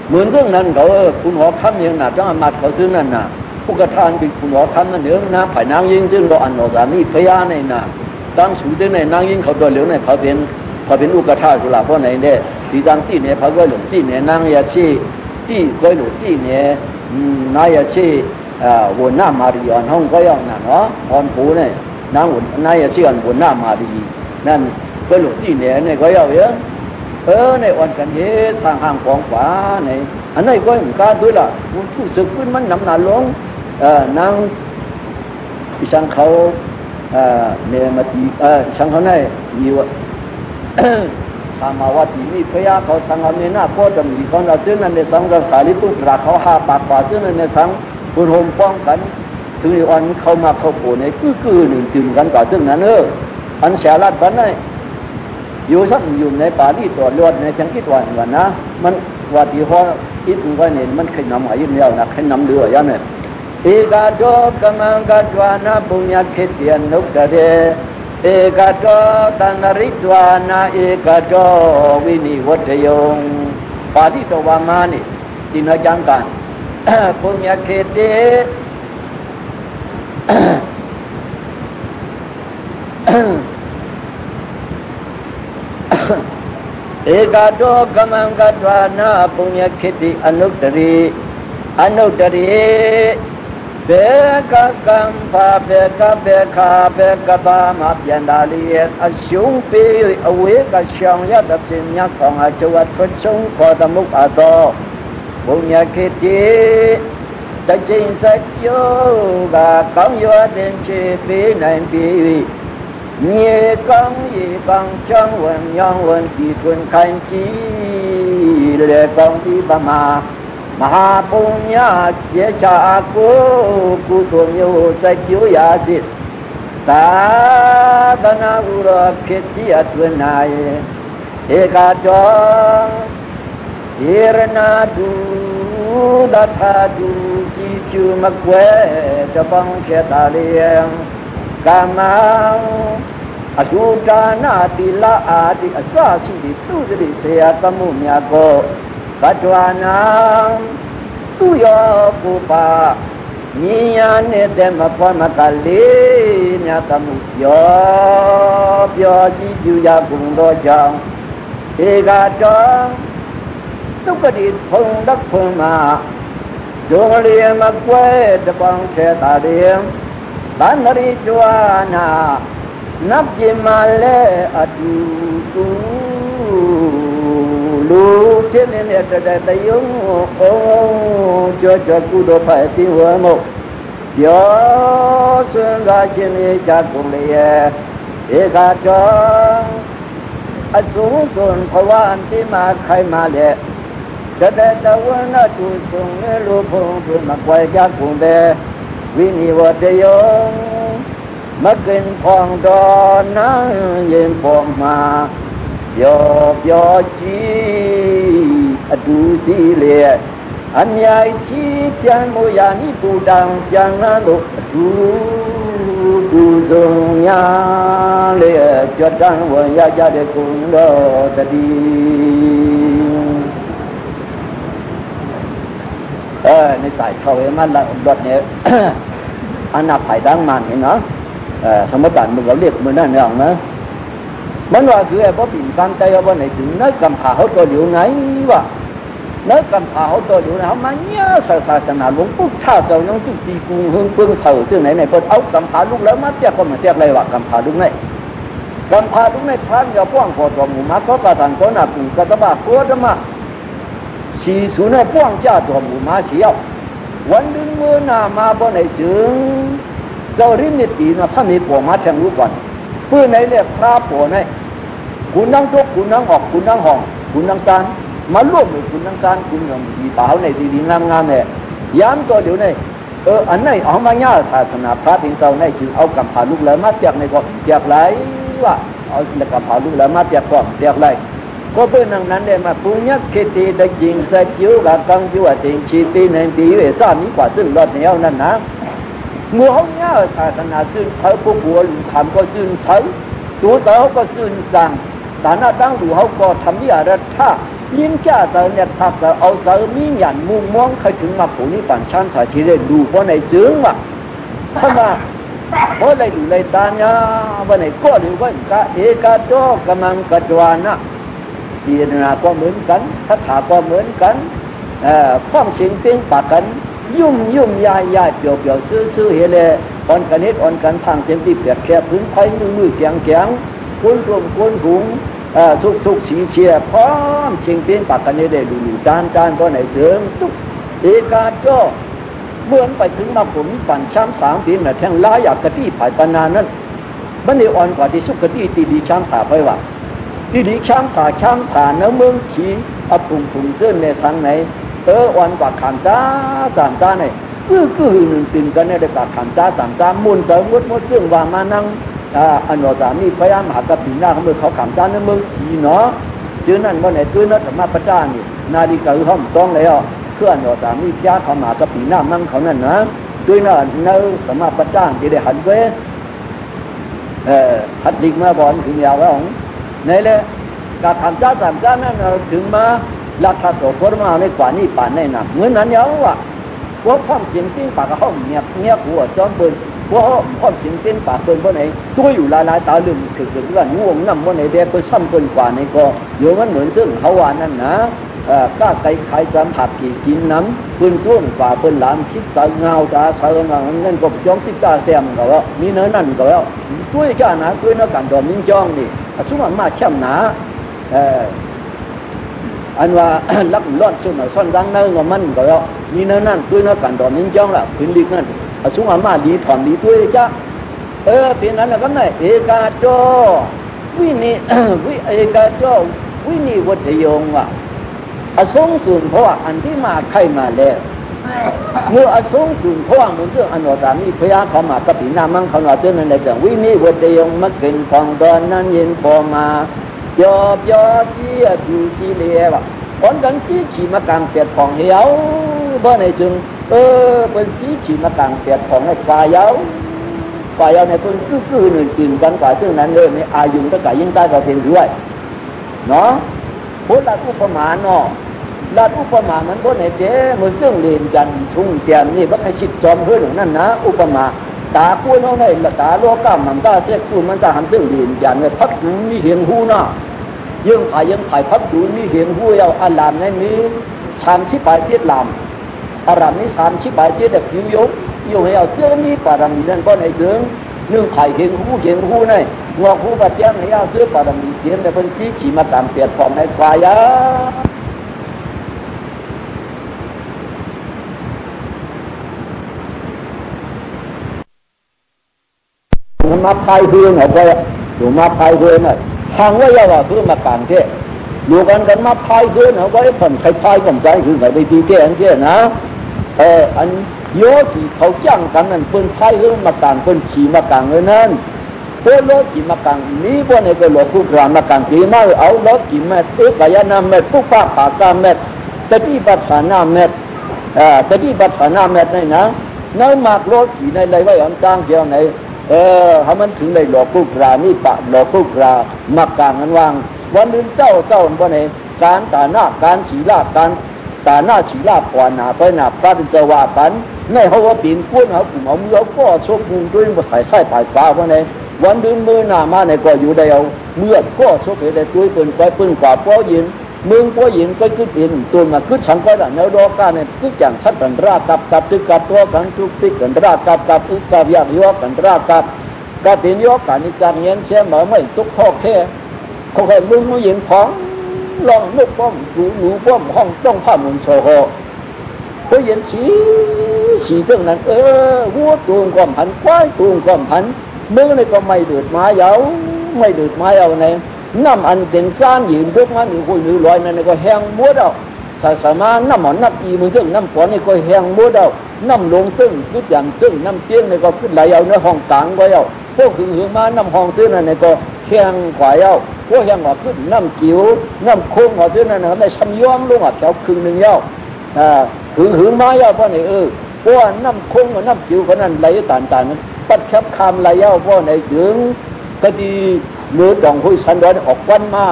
เหมือนเรื่องนั้นเขาคุณหัวค่ำอย่างน่ะต้องมาเขาซึ่งนั่นน่ะผู้กระทานเป็นคุณหัวค่ำนั่นเนื้อน้ำไผ่น้ำยิงซึ่งเราอันโนสามีพยาในน่ะตั้งสูงในนางยิงเขาตัวเหลียวในเขาเป็นอุกท่าสุราเพราะไหนเนี่ยที่ตั้งที่เนี่ยเขาก็หลงที่เนี่ยนางยาชีที่ก็หลงที่เนี่ยนายาชีวนหน้ามาดีอ่อนห้องก็ย่องน่ะเนาะอ่อนผูเนี่ยนางวนนายาชีอ่อนวนหน้ามาดีนั่นก็หลงที่เนี่ยเนี่ยก็ย่องเยอะในอ่อนกันเยอะทางห่างของฟ้าเนี่ยอันนี้ก็เหมือนกันด้วยล่ะผู้ศึกขึ้นมันน้ำหนาลงนางช่างเขาเนมาตีช่างเขาเนี่ยมีว่าสามาวตีมีพยาเขาช่างเขาเนี่ยหน้าพ่อจะมีคนเราซึ่งนั่นในสังกัดสารีตุกราเขาหาปากกว่าซึ่งนั่นในสังคุณโฮมป้องกันถึงอ่อนเขามาเขาโผล่ในคือหนึ่งจึงกันกว่าซึ่งนั้นอันเสียรัดกันเนี่ยอยู่สักอยู่ในป่าที่ตัวเลือดในจังกิดวันนะมันว่าที่ห้ออิดไว้เนี่ยมันเคยนำหายินแล้วนะเคยนำเรือยังเนี่ยเอกาโดกมังกัดวานาปุญญเขตียนุกตะเดเอกาโดตันริตวานาเอกาโดวินิวัตยงป่าที่ตัววามานี่ที่นจังกันปุญญเขตีเอกาโดกมังกัดวานาปุญญเขติอนุตรีเบกกัมภาเบกบามาเปียนดาลีอชุงปีอเวกช่างยัดสิญญาของอาจวัดพระสงฆ์ขอตมุกอาโตปุญญเขติจะจริงสัจโยกาของโยเดนชีปีในปีnhẹ con y con trong quần nhon quần kỳ quần khanh chi để con đi ba mà bung nhá chế cha cô tuồng yêu sai chiếu ya gì ta na ura keti atwen nai eka cho sirna du ดาธาจูจีจูมะเกวจะบังเชตาเลียงกามังอสุจานาติละอาติอสาชิติตุจริเสียตมุญญาโกปัจจวานังตุโยปุปะนิยานิเตมะพะมะกะลีญาตมุโยเปียวจีจูยากุงโดจังเอกาจังตุกติพงดักพงมาจงเลียมะเกวตะบังเชตาเลียงบันริจวานานับจิมาเลอดูตูลูเชลเนตะตะยงโอจอจอกุโดภะติวะโมยอสุงกาจิเนจักกุเลเอกาจังอสุสุนภวันติมาไขมาเลตะวันนะตุสุงเนโลพงตุมะไกวจักกุเบวินิวเตยงมะกินพองดอนนังเย็นพองมาโยโยจีอดูสีเลียอันยายชีจันโมยานิปูดังจังนั้นดูซงยาเลียจดจังวันยาจาเดกุนโดตดีในสายเข้าเอมันละดอดเนี่ยอันนับไผ่ดังมันเห็นเนาะสมมติบันมึงเราเรียกมือนั่นอย่างนะมันว่าคือไอ้พวกปีนกันใจเอาวันไหนถึงนักกำพาเขาตัวอยู่ไหนวะนักกำพาเขาตัวอยู่ไหนเขามาเนี่ยศาสนาหลวงปู่ท่าเจ้ายังจุดตีกูหึงเพิ่งเสาที่ไหนเพิ่นเอากำพาลูกแล้วมาเทียบก็มาเทียบอะไรวะกำพาลูกไหนกำพาลูกไหนพานอย่าป้องพอตัวหมู่มาเขาประทานก็น่าปู่กระตบ้าโคตรมาสีสูเนี่ยป้องเจ้าตัวหมู่มาเสียววันดึงมือหน้ามาบนไหนจึงเจ้าริมนิตีนะถ้ามีปวมาแทงรู้ก่อนเพื่อไหนเรียกพระปวไหนคุณนั่งทุกคุณนั่งออกคุณนั่งห้องคุณนั่งการมาร่วมเลยคุณนั่งการคุณอย่างดีเปล่าในดีๆงามๆเนี่ยย้ำตัวเดี๋ยวนี้อันไหนเอามาง่ายศาสนาพระถึงเจ้าในจึงเอากำพาลูกแล้วมาเตียกในก็เตียกไรว่าเอากำพาลูกแล้วมาเตียกก็เตียกไรก็เพื่อนั้นเนี่ยมาปุญญคิติได้จริงสัจจิวะกังจิวะติงชีติในปีเวสามีกว่าซึ่งรอดแนวนั่นนะเมื่อเขาเนี่ยศาสนาซึ่งใช้พวกบัวหลุมคำก็ซึ่งใช้ตัวเต๋อก็ซึ่งสั่งแต่หน้าตั้งดูเขาก็ทำที่อะไรถ้ายิ่งแก่เต๋อเนี่ยถ้าเต๋อเอาเต๋อมีหยันมุ่งมองใครถึงมาผู้นี้ปั่นชั้นสาธิตได้ดูเพราะในจึงว่าถ้ามาเพราะอะไรดูเลยตาเนี่ยวันไหนก็หรือว่ากะเอกาโตกำลังกระจวานนะดีนาก็เหมือนกันทัศถาก็เหมือนกันความสิ่งเป็นปากกันยุ่มยายเปียวซื่อเฮเลยอ่อนกันนิดอ่อนกันทางเต็มที่เปียกแคบพื้นไผ่มือแข็งก้นรวมก้นหุงสุกสีเชียพร้อมสิ่งเป็นปากกันนี้ได้ดูจานก็ไหนเสริมทุกเอกาโตเมื่อไปถึงมาผมปั่นช้ำ3 ปีน่ะแทงล้าอยากกะที่ผ่ายปานานนั้นบันนี้อ่อนกว่าที่สุกกะที่ตีดีช้ำขาไปว่าที่ดีช้ำขาเนื้อเมืองขี่เอาปุ่งเส้นในทางไหนอ่อนกว่าขามจ้า3 จ้าเนี่ยคือหนึ่งตื่นกันเนี่ยได้กว่าขามจ้า3 จ้ามุนเสริมมดซึ่งว่ามานั่งอันว่าสามีพยายามหากระปีหน้าเขาเมื่อเขาขามจ้าเนื้อเมืองขี่เนาะชื่อนั่นว่าไหนตัวนั้นสามารถประจ้านี่นาฬิกาห้อมต้องแล้วเพื่อนว่าสามีจ้าเขาหากระปีหน้ามั่งเขานั่นนะด้วยนั่นเนื้อสามารถประจ้าที่ได้หันเว้หัดดิกมาบอลถึงยาวแล้วนี่แหละการขามจ้า3 จ้านั่นถึงมาราคาตัวคนมาในกว่านี่ป่านในหนักเหมือนนั้นยังว่าพวกความเสียงติ้งปากกับห้องเงียบหัวจอมเบิ้ลพวกความเสียงติ้งปากเบิ้ลบนไหนตัวอยู่ลายตาลืมสึกเรื่องง่วงน้ำบนไหนเด็กก็ซ้ำเบิ้ลกว่าในก็อยู่มันเหมือนซึ่งเขาว่านั่นนะก้าไก่ไข่จำผักกี่กินน้ำปืนช่วงฝ่าปืนหลามคิดตาเงาตาใส่เงาเงินก็จ้องคิดตาเต็มก็ว่ามีเนื้อนั่นก็แล้วตัวจ้านะตัวนักการดอมนิ่งจ้องนี่สุ่มมาเข้มหนาอันว่าลักล้อนส่วนซ่อนดังเนื้อมันก็แล้วมีเนื้อนั่นตัวนักการดอมนิ่งจ้องละพื้นดินนั่นสุ่มมาดีถอนดีตัวจ้าเป็นนั้นแล้วก็ไงเอกาโจวินิเอกาโจวินิวัฏยงว่ะอสงสุนเพราะว่าอันที่มาใครมาแล้วเมื่ออสงสุนเพราะว่ามันเรื่องอันว่าตามีพยาเขามากระปีน้ำมั่งเขาหน่อยเตือนนั่นแหละจังวินิวัฏยงมักเกินฟองตอนนั้นเย็นพอมา ยอบจีดูจีเลี้ยว อนกันชี้ขี่มากลางเปียดของเหี่ยวบ่ในจึงเป็นชี้ขี่มากลางเปียดของในฝ่ายเยาในเพิ่นคือหนึ่งกินกันกว่าซึ่งนั้นเลยในอายุตั้งแต่ยิ่งใต้ก็เป็นด้วยเนาะพุทธอุปมาเนาะลัดอุปมามันบ่ในเจ้มันซึ่งเรียนกันชุ่งเตียนนี่บ่ให้ชิดจอมเฮือนั่นนะอุปมาตาปูนเอาให้ละตาโลกามันตาเสกปูนมันตาหันซึ่งเรียนกันเนี่ยพักหูมีเห็นหูเนาะยังไผ่พักหูมีเห็นหูเอาอารามในนี้30 8 7ลำอารามนี้30 8 7แบบอยู่ให้เอาเสื้อมีปารมีนั่นบ่ในถึงนึ่งไผ่เห็นหูในงอกหูบาดแจ้งให้เอาเสื้อปารมีเขียนแต่เป็นชี้ขี่มาตามเปียดของในควายมันมาพายเรือหน่อยก็อยู่มาพายเรือหน่อยทางว่าอย่าว่าเพื่อมากลางเท่อยู่กันมาพายเรือหน่อยก็ไอ้คนใครพายก็ใจคือไหนไปทีเท่อันเท่นะอันโยที่เขาจ้างกันนั่นเป็นพายเรือมากลางเป็นขี่มากลางเลยนั่นเพื่อรถขี่มากลางนี้พวกนี้ก็หลอกผู้กลางมากลางขี่มาเอารถขี่แม่กายนาแม่ผู้ป้าผากาแม่ตะกี้ปัสสานาแม่ตะกี้ปัสสานาแม่นี่นะน้อยมากรถขี่ในไรไว้อันกลางเดียวไหนให้มันถึงในหลอกผู้กลางนี่ปะหลอกผู้กลางมากลางกันวางวันนึงเจ้าพวกนี้การตาหน้าการศีลาการตาหน้าศีลาปวานาไปหน้าพระเป็นเจ้าว่ากันในเขาว่าปีนก้นเขากลุ่มเอามือเอาก็ชกมุงด้วยมาใส่ไส้ปลายฟ้าพวกนี้วันดึงมือหน้ามาในก็อยู่ได้เอาเมื่อก็ชกได้ด้วยปืนไปปืนกว่าป้อยินมึงป้อยินก็ขึ้นอินตัวมาขึ้นฉันก็ได้แนวดอกการเนี่ยขึ้นจังชัดกันรากับตึกกับตัวกันทุกติกันรากับอึกกับยากยอกันรากับตินยอกันนี่การเงินเชื่อมาไม่ตุกทอกแค่เขาให้มึงมือยิงของลองนึกป้อมหนูป้อมห้องต้องผ้ามุงโซโหเขาเย็นสีเท่านั้นวัวตูงความพันควายตูงความพันมือในก็ไม่เดือดไม้เยาไม่เดือดไม้เอาในน้ำอันเป็นก้านยืนพวกมันอยู่คุยหรือลอยนั่นก็แห้งมัวดอกสามารถน้ำหมอนน้ำอีมือซึ่งน้ำฝนนี่ก็แห้งมัวดอกน้ำลงซึ่งขึ้นอย่างซึ่งน้ำเตี้ยนนี่ก็ขึ้นไหลเอาในห้องกลางก็เอาพวกถึงมาน้ำห้องซึ่งนั่นก็แห้งขวายเอาพวกแห้งว่าขึ้นน้ำจิ๋วน้ำโค้งของซึ่งนั่นนะครับในชั้นย้อมลงอ่ะแถวครึ่งหนึ่งเย้าถึงมาเย้าเพราะไหนเพราะว่าน้ำโค้งกับน้ำจิ๋วคนนั้นไหลต่างๆนั้นปัดแคบคำไหลเย้าเพราะไหนถึงคดีมือดองหุยสันดอนออกวันมา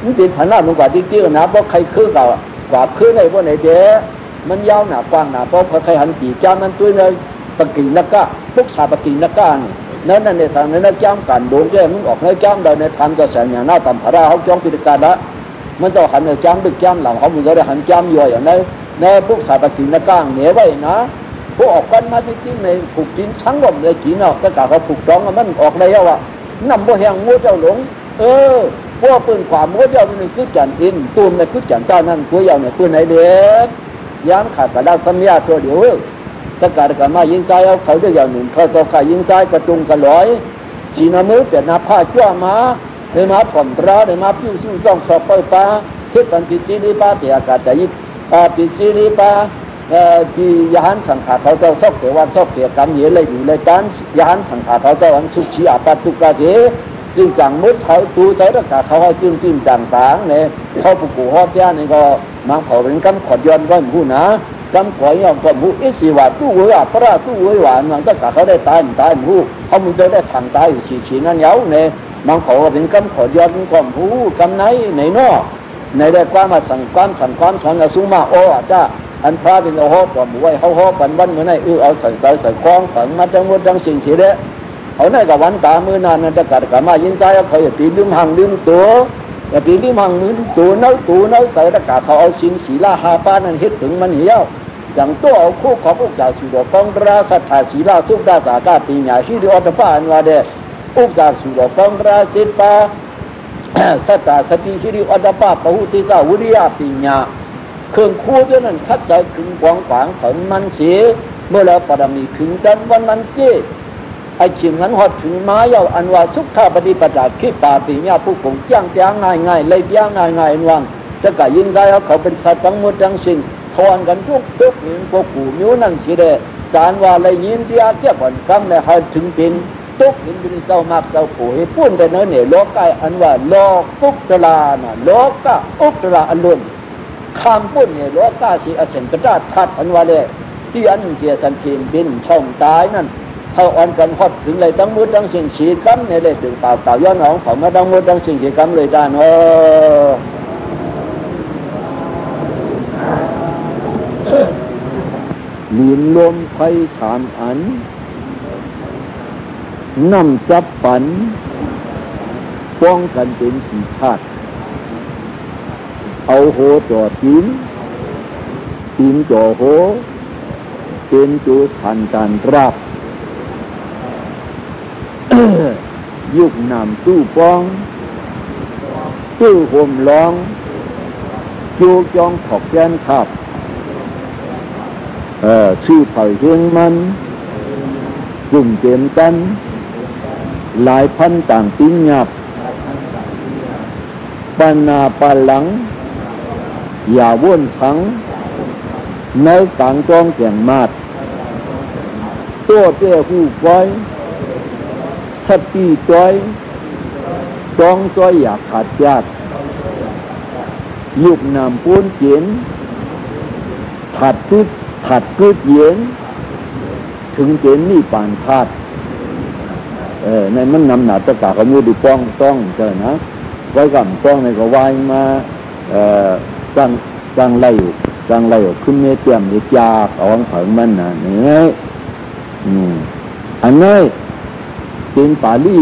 มันเป็นฐานะมันกว่าที่เตี้ยนะเพราะใครคือกว่าคืนในพวกไหนเจ๊มันยาวหนากว้างหนาเพราะใครหันปีจ้ามันตัวเลยปะกิ่งนักกะพวกชาปะกิ่งนักกะนั่นในทางนั้นจ้ามกันโดนแก้มึงออกในจ้ามโดยในทางจะแสนอย่างน่าต่ำพระเขาจ้องพิจารณามันจะหันในจ้ามดึกจ้ามหลังเขามันจะได้หันจ้ามย่อยอย่างนั้นในพวกชาปะกิ่งนักกะเหนียวไว้นะพวกออกกันมาจริงๆในผูกกินทั้งหมดเลยกินเอาแต่กะเขาผูกจ้องมันออกในเยาว่านำบ่แหงมัวเจ้าหลงพวกปืนขวามัวเจ้านี่คือจันอินตูมในคือจันเจ้านั่นกัวเยาเนี่ยปืนไหนเด็กย้ำขาดกระดาษสัญญาตัวเดียวตะการกันมายิงใจเอาเขาได้อย่างหนึ่งเขาตัวขายิงใจกระจุงกระลอยสีน้ำมือเป็ดน้ำผ้าจ้วมาเดินมาผ่อนตราเดินมาพิ้วสู้จ้องสอบไปป้าเทปันปิจีรีป้าเตียกาศใจปิจีรีป้าที่ยานสังขารเขาเจ้าซอกเทวันซอกเทกรรมเยเลยอยู่เลยการยานสังขารเขาเจ้าอันสุขีอาปัตตุกาเทจึงจังมุดเขาตูเตอร์กาเขาให้จึงจังสางเนี่ยเขาปุกุฮอบย่านี่ก็มังเผาเป็นกำขอดย้อนก้อนผู้นะกำขอยย้อนก้อนผู้อิสิวาตู้เวปราตู้เวหวานมังตะกาเขาได้ตายผู้เขามึงจะได้ทางตายอยู่ฉีนั่นเย้าเนี่ยมังเผาเป็นกำขอดย้อนก้อนผู้กำไหนในนอกในได้ความมาสั่งความสอนกระสุมาโอ้จ้าอันพระเป็นเอาหอบกับมวยเขาหอบปันวันเมื่อไหร่เอาใส่คล้องฝังมาจังหวัดจังสิ่งเสียเด้เอาในกับวันตามือนานนั่นจะกัดกับมายิงใจเอาเขาอย่าตีลืมหังลืมตัวอย่าตีลืมหังลืมตัวเนื้อใส่ตะกาเขาเอาสินศีลาหาป้านั่นเฮ็ดถึงมันเหี้ยวจังตัวเอาคู่ของอุกษาสุดอกองราสัทธาศีลาสุดาสากาปีญาฮิริอตป้าอันว่าเด้อุกษาสุดอกองราจิตป้าสัทธาสติฮิริอตป้าปะหุติกาวุริยาปีญาเครื่องคู่ด้วยนั้นคัดใจขึงกวางขวางถึงมันเสียเมื่อแล้วปรมีขึงกันวันมันเจ๊ไอ้ชิมนั้นหอดถึงไม้เยาอันว่าสุขข้าปฏิปทาขี้ป่าปีญาผู้คงจ้างง่ายเลยจ้างง่ายวังจะกะยินใจเขาเป็นสัตว์ทั้งหมดทั้งสิ้นทอนกันทุกหนึ่งพวกผู้มิ้วนั่นสิเดสารว่าเลยยินที่อาเจียบผลกำในหอดถึงเป็นต ทุกข์เห็นเป็นเจ้ามากเจ้าผู้ให้พูดแต่เนื้อเนี่ยโลกกายอันว่าโลกุตลาน่ะโลกะอุตลาอรุณคำพูดเนี่ยโลกาสีอเสนกระดาษทัดอันว่าเลยที่อันเกียสันทีมบินท่องตายนั่นเขาอ่อนกันฮอดถึงเลยทั้งมืดทั้งสิ่งฉีดกันเนี่ยเลยถึงเปล่าย้อนหองเขามาทั้งมืดทั้งสิ่งฉีดกันเลยด้านลีนลมไฟสามอันนำจับปันป้องกันเป็นสีธาตุเอาโหจ่อตีนจ่อโหเป็นจูทันการราบ ยุกนำตู้ป้องตู้ห่มร้องจูจองถอกแกนขับชื่อเผยเฮงมันกลุ่มเต็มกันหลายพันต่างติ้งหยับปันนาปันหลังอย่าว่นทั้งในต่างจองแก่งมาดตัวเจ้าผู้ไว้ทัดปีจ้อยจองจ้อยอยากขาดญาติยุกนำปูนเขียนถัดกึดเย็นถึงเจนนี่ปานคาดในมันนำหนาตะกาเขามือดีป้องต้องเจอนะไว้กับต้องในก็วายมาจังไล่ขึ้นเมเตียมเมจาเอาของเผิงมันน่ะเนี่ยอันนี้เป็นปาลี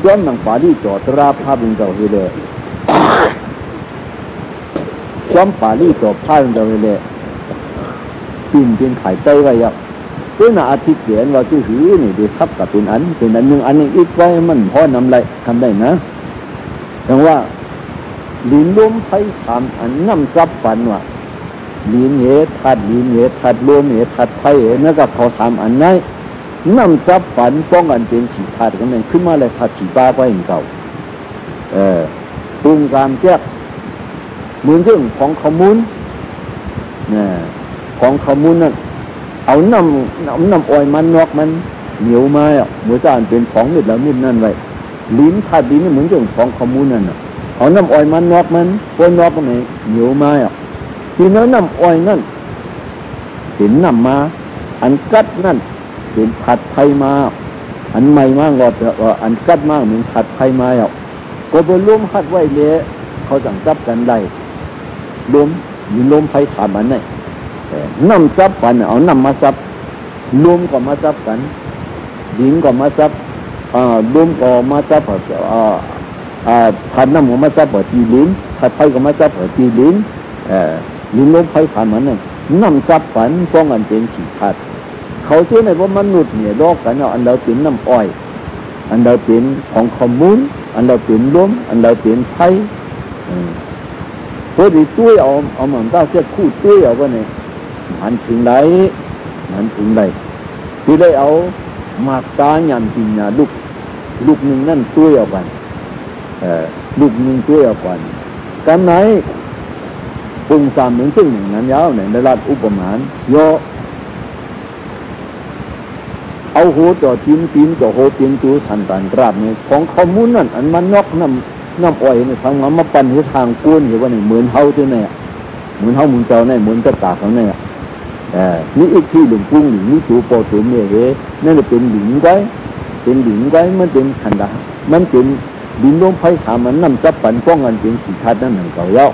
ย้อนหนังปาลีจอดราภาพเป็นเจ้าเฮเลย้อมปาลีจอดภาพเป็นเจ้าเฮเลปีนเป็นไข่ใจไว้ยักเพื่ออาทิตย์เขียนว่าชื่อหือนี่ได้ทับกับเป็นอันหนึ่งอันนี้อีกไว้มันพอนำไรทำได้นะดังว่าลิ้นลมไฟสามอันน้ำซับฝันว่าลิ้นเหตุทัดลมเหตุทัดไฟนั่นก็เขาสามอันนั้นน้ำซับฝันป้องกันเป็นสีทัดกันเองขึ้นมาเลยทัดสีป้าไว้อย่างเก่าปรุงการแก้เหมือนเรื่องของขมุนของขมุนนั่นเอาน้ำอ้อยมันนอกมันเหนียวมาเหมือนจะเป็นของนิดแล้วนิดนั่นไว้ลิ้นทัดลิ้นเหมือนเรื่องของขมุนนั่นเอาน้ำอ้อยมันนอกมันอ้อยนอกมันเหนียวมาทีนั้นน้ำอ้อยนั่นเป็นน้ำมาอันกัดนั่นเป็นผัดไทยมาอันใหม่มากกว่าอันกัดมากเหมือนผัดไทยมาก็ไปร่วมหัดไว้เลยเขาจังจับกันได้ลมไฟสามอันนี่น้ำจับกันเอาน้ำมาจับลมก็มาจับกันดินก็มาจับลมก็มาจับถัดน้ำก็มาจับตีลิ้นถัดไฟก็มาจับตีลิ้นลิ้นลมไฟสามอันนี่น้ำจับกันป้องกันเป็นสีทัดเขาเชื่อในว่ามนุษย์เนี่ยโลกกันอันเราเป็นน้ำอ้อยอันเราเป็นของขมุนอันเราเป็นลมอันเราเป็นไฟพอดีตุ้ยเอาเหมือนต้าเสียคู่ตุ้ยเอาก็เนี่ยมันถึงไหนที่ได้เอาหมากตาหยำจริงนะลูกหนึ่งนั่นตุ้ยเอากันลูกหนึ่งตุ้ยเอากันกันไหนปรุงตามเหมือนซึ่งอย่างนั้นยาวเนี่ยในรัฐอุปมาโยเอาโหจ่อตีนจ่อโหตีนจูสันตานกราบเนี่ยของขมุนนั่นอันมันนอกน้ำอ้อยเนี่ยทางมาปั่นให้ทางก้นเห็นว่าเนี่ยเหมือนเฮาที่เนี่ยเหมือนเฮาเหมือนเจ้าเนี่ยเหมือนกระตากเขาเนี่ยนี่อีกที่หลวงปุ้งหรือนี่จูโปตูเมเฮนั่นเป็นหลิงไว้มันเป็นขันดามันเป็นดินลมไฟสามันนำจับปั่นป้องกันเป็นสีทัดนั่นหนึ่งเก่าเย้า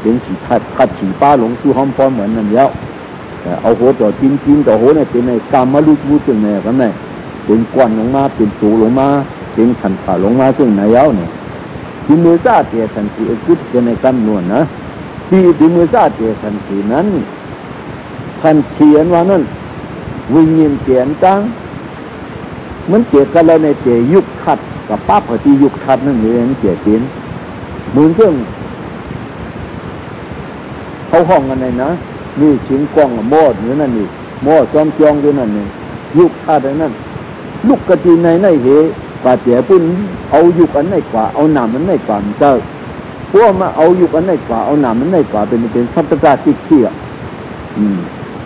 เป็นสีทัดสีป้าหลงสู้ห้อมป้อมเหมือนนั่นเย้าเอาโหจ่อตีนจ่อโหเนี่ยเป็นในกามมาลุกจึงเนี่ยกันเนี่ยเป็นกวนลงมาเป็นตูลงมาเป็นขันขาลงมาจึงไหนเย้าเนี่ยที่มือซาเตียสันติอึดกันในกำนวนนะที่มือซาเตียสันตินั้นท่านเขียนว่านั่นวิญญาณเขียนจังมันเกี่ยวกันแล้วในเจยุคทัดกับป้าพอดียุคทัดนั่นเองเกี่ยวกันเหมือนเรื่องเขาห้องกันเลยนะนี่ชิงกล้องโมดหรือนั่นนี่โมดจอมจองด้วยนั่นนี่ยุคทัดนั่นลูกกะจีในเหป่าเจี๋ยปุ่นเอายุคอันไหนกว่าเอาหนามอันไหนกว่ามันเจ้าพวกมาเอายุคอันไหนกว่าเอาหนามอันไหนกว่าเป็นสัตตาติเขี้ย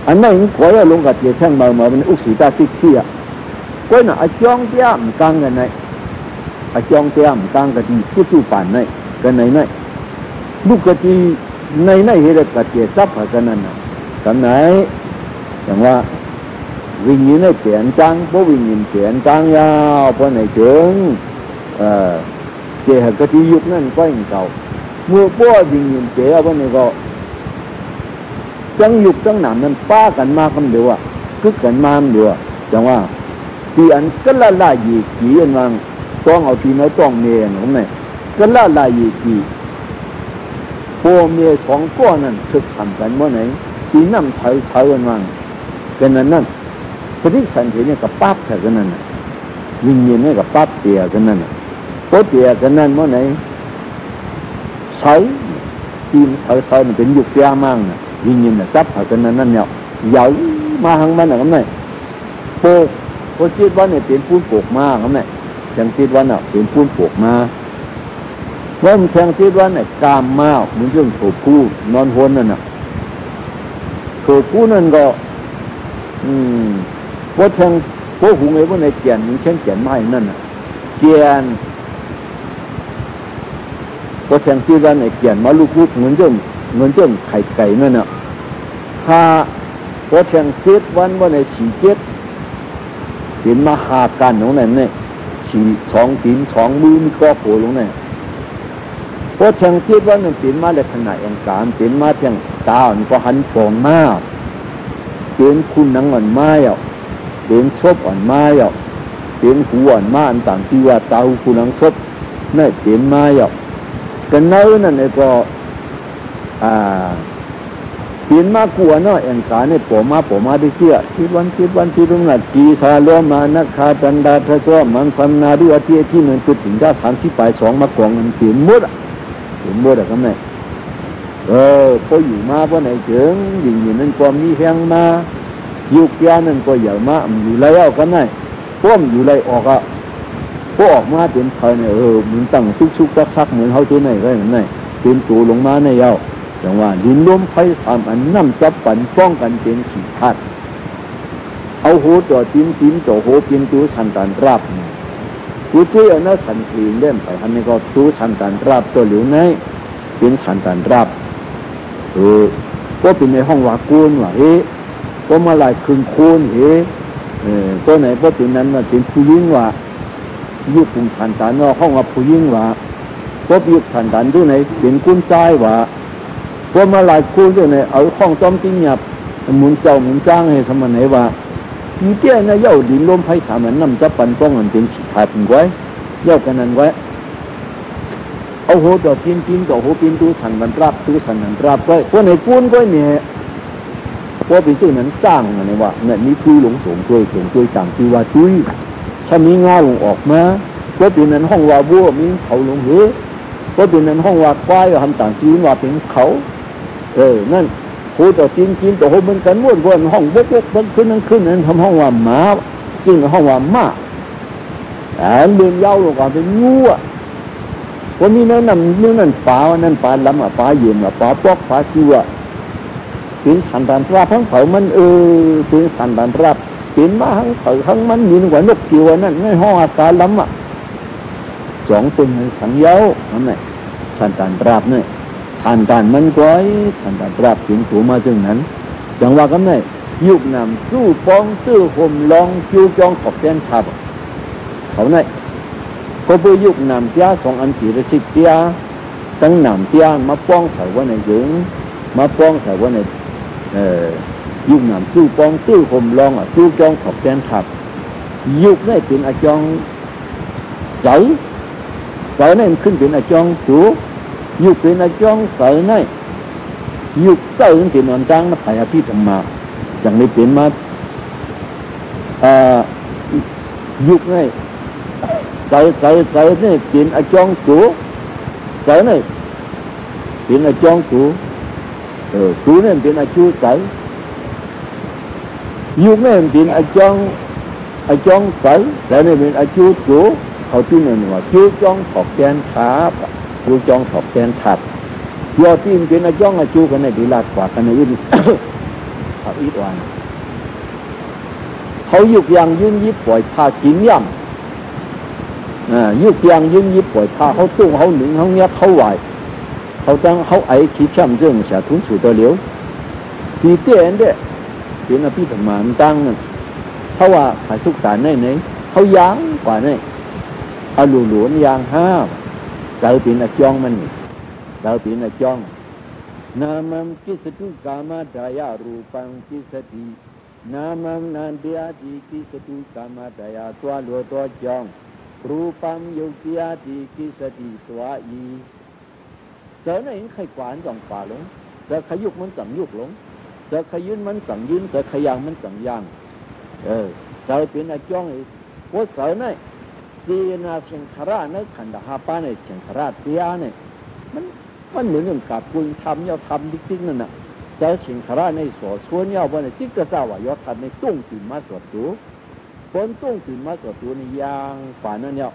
อันนั้นขอให้ลงกับเจี๋ยแท่งมาเป็นอุกศีตาติเขี้ย ก็น่ะอาจองเตี้ยมกลางกันไหนอาจองเตี้ยมกลางกันที่ผู้สู้ป่านไหนกันไหนลูกกะจีในเหตุกะเจียซับกันนั่นน่ะกันไหนอย่างว่าวิ่งยินในเปลี่ยนจังเพราะวิ่งยินเปลี่ยนจังยาวเพราะไหนเชิงเจียกะจียุคนั่นก็ยังเก่าเมื่อพวกวิ่งยินเจียเพราะไหนก็จังยุคจังหนามนั้นป้ากันมาคำเดียวอ่ะคึกกันมาคำเดียวจังว่าที่อันก็ละยีกี่อันวังต้องเอาที่น้อยต้องเมียของไหนก็ละยีกี่พวกเมียสองก้อนนั้นศึกทำกันเมื่อไหนที่น้ำใช้กันวังกันนั่นพอดีสันเทเนี่ยกับปั๊บแค่กันนั่นวิ่งเย็นเนี่ยกับปั๊บเตียกันนั่นพอเตียกันนั่นเมื่อไหนใช้ทีมใช้มันเป็นยุคยามั่งนะวิ่งเย็นเนี่ยจับกันนั่นเนี่ยใหญ่มาหังมันอะไรกันโปกพอคิดว่าเนี่ยเป็นปูนโปกมาครับเนี่ยยังคิดว่าเนี่ยเป็นปูนโปกมาว่ามันแทงคิดว่าเนี่ยกามมาเหมือนเรื่องโถกู้นอนหัวนั่นน่ะโถกู้นั่นก็ว่าแทงพวกหูไงว่าในเกียนมันเช่นเกียนไม้นั่นน่ะเกียนว่าแทงคิดว่าเนี่ยเกียนมาลูกเหมือนเรื่องไข่ไก่นั่นน่ะถ้าว่าแทงคิดวันว่าในฉีเจ็ดเป็นมหาการของนั่นเนี่ยฉีสองตีนสองมือมีข้อโผล่ลงเนี่ยเพราะเชียงคิดว่ามันเป็นมาในขณะแห่งการเป็นมาเพียงตาอ่อนก็หันฟองมากเป็นคุณนังอ่อนไม้อ่ะเป็นซบอ่อนไม้อ่ะเป็นหูอ่อนมาอันต่างที่ว่าตาหูคุณนังซบเนี่ยเป็นไม้อ่ะกันเนื้อนั่นเนี่ยก็เป็นมากกว่าเนาะแห่งการเนี่ยปอมาได้เชื่อคิดวันที่ตรงนั้นกีสาล้อมานักขาตันดาทะจ้อมันสันนาด้วยอาทิตย์ที่มันจุดถึงได้30 ปลาย 2มากองมันเปลี่ยนหมดอะครับเนี่ยพออยู่มาเพราะไหนเฉิงอย่างนั้นก็มีแหงมายุกยานั่นก็ใหญ่มาอยู่ไรเอากันเนี่ยพวกอยู่ไรออกอ่ะพวกออกมาเป็นใครเนี่ยมันตั้งชุกซักเหมือนเขาตัวไหนก็อย่างนั้นเป็นตัวลงมาในเย้าอย่างว่าดินล้มไฟสามอันน้ำจับปั่นป้องกันเป็นสีพัดเอาโหจ่อจิ้มจ่อโหกินตัวชันตันราบตัวช่วยเอาหน้าสันทีเล่มไปอันนี้ก็ตัวชันตันราบตัวเหลียวในเป็นชันตันราบก็เป็นในห้องว่ากูนว่าก็มาลายคืนคูนตัวไหนก็เป็นนั้นว่าเป็นผู้ยิ่งว่ายุคปุ่มชันตันว่าห้องว่าผู้ยิ่งว่าก็ยุคชันตันตัวไหนเป็นกุ้นใจว่าพอมาหลายคู่ด้วยเนี่ยเอาข้องจอมติ้งหยับหมุนเจ้าหมุนจ้างให้ทำมันไหนว่าอีเตี้ยนะเย้าดินล้มไผ่สามันน้ำจะปั่นป้องกันเป็นสีขาดไว้เย้ากันนั้นไว้เอาโหต่อพินต่อโหพินตู้สันมันราบตู้สันมันราบไว้พวกในกุ้นก็เนี่ยพอเป็นชื่อนั้นจ้างมันเนี่ยว่าเนี่ยมีคุยหลงสงช่วยต่างชื่อว่าจุ้ยถ้ามีงาลงออกมาก็เป็นนั้นห้องว่าบัวมีเขาลงก็เป็นนั้นห้องว่าควายทำต่างชื่อว่าเป็นเขานั่นโหต่อจิ้นต่อโหมันกันวนห้องบกขึ้นนั้นทำห้องว่าหมาจริงห้องว่าหมาเดินยาวลงก่อนเป็นงูอ่ะวันนี้นั่นป่านั่นป่าล้ำป่าเย็นป่าปอกป่าชิวเป็นสันดานราบทั้งเผามันเป็นสันดานราบเป็นมาทั้งเผาทั้งมันมีกว่านกจิ๋วนั่นไม่ห้องป่าล้ำสองตัวมันสังเย้านั่นแหละสันดานราบเนี่ยสันดานมันก้อยสันดานราบถึงถูมาจึงนั้นจังว่ากันเนี่ยยุคนำสู้ป้องซื้อห่มลองคิวจองขอบแทนทับเขาเนี่ยก็เพื่อยุคนำเจ้าสองอันสี่ระสิบเจ้าตั้งนำเจ้ามาป้องใส่ว่าในหญิงมาป้องใส่ว่าในยุคนำสู้ป้องซื้อห่มลองคิวจองขอบแทนทับยุคเนี่ยเป็นอาจองเจ๋อเนี่ยขึ้นเป็นอาจองจูยุคเป็นอาจองเสยเนี่ยยุคเสยเป็นนอนจ้างมาถ่ายพิธรรมาจังนี้เป็นมายุคเนี่ยเสยเนี่ยเป็นอาจองจูเสยเนี่ยเป็นอาจองจูเนี่ยเป็นอาจูเสยยุคเนี่ยเป็นอาจองเสยเนี่ยเป็นอาจูจูเขาที่หนึ่งว่าคิวจองถอกแกนขาบคิวจองถอกแกนถัดยอดที่เป็นอาจ้องอาจูกันในดีลาดกว่ากันในอื่นเขาอีกวันเ เขายุกยางยืนยิบปล่อยพากินย่ำยุกยางยืนยิบปล่อยพาเขาตุ้งเขาหนึ่งเขาเนี้ยเขาไหวเขาตั้งเขาไอ้ขี้ช่ำเรื่องเสียทุนสู่ตัวเหลียวทีเตี้ยนเด้เป็นอภิธรรมานตั้งนั่นเขาว่าขายสุกตาในไหนเขาย้างกว่านี่เอาหลวนยางห้าเจอเป็นอจ้องมันเจอเป็นอจ้องนามัมกิสตุกามาดายารูปังกิสตินามัมนันเดียติกิสตุกามาดายาตัวหลวตัวจ้องรูปัมโยกิยาติกิสติตัวอีเจอในใครกวานจ่องป่าหลงเจอขยุกมันจังยุกหลงเจอขยืนมันจังยืนเจอขยางมันจังยางเจอเป็นอจ้องอีว่าเจอในจีนาเชียงคราในขันดาฮาป้าในเชียงคราเตียเนี่ยมันเหมือนอย่างกับคุณทำยอดทำจริงๆนั่นน่ะเจอเชียงคราในสวนส่วนยาววันที่ก็จะว่ายอดทำในตุ้งตื่นมาสวดตัวคนตุ้งตื่นมาสวดตัวในยางกว่านั่นเนี่ย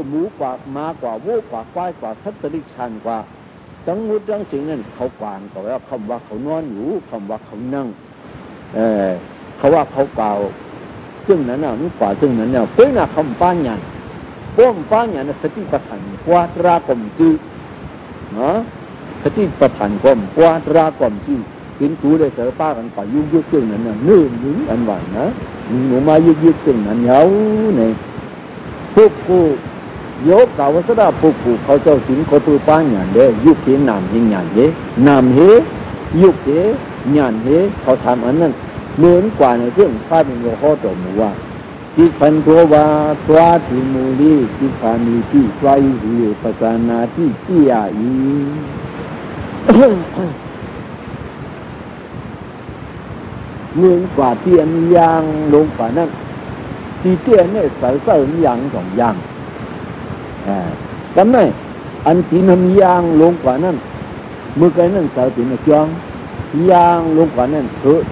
หมูกว่ามากว่าวัวกว่าควายกว่าทัศนิชันกว่าทั้งหมดทั้งสิ่งนั้นเขากวางก็ว่าคำว่าเขานอนอยู่คำว่าเขานั่งเขาว่าเขาเก่าซึ่งนั้นน่ะนี่กว่าซึ่งนั้นเนี่ยเพื่อน่ะคำป้านยันป้อมป้านยันสติปัฏฐานกวาตรากรมจื้อสติปัฏฐานกรมกวาตรากรมจื้อกินตูได้เสือป้ากันป่ายุ่งยุ่งซึ่งนั้นน่ะนึ่งนึ่งอันหวานนะหนูมายุ่งยุ่งซึ่งนั้นเหาเนี่ยพวกกูยกเก่าวัสดุพวกกูเขาเจ้าสิงเขาตัวป้านยันเด้ยุคเห็นนามยิ่งยันเด้นามเฮยุคเฮยันเฮเขาทำอันนั้นเหมือนกว่าในเรื่องข้าเป็นโยโฮโตมูว่าจิพันตัววาตัวทิมูลีจิพามีที่ไฟหิวปัจนาที่เกียอีเหมือนกว่าเตียนยางลงกว่านั้นที่เตียนเนี่ยใส่เสื้อยางสองยางจำได้อันที่นำยางลงกว่านั้นเมื่อไงนั่นใส่เป็นจองยางลงกว่านั้น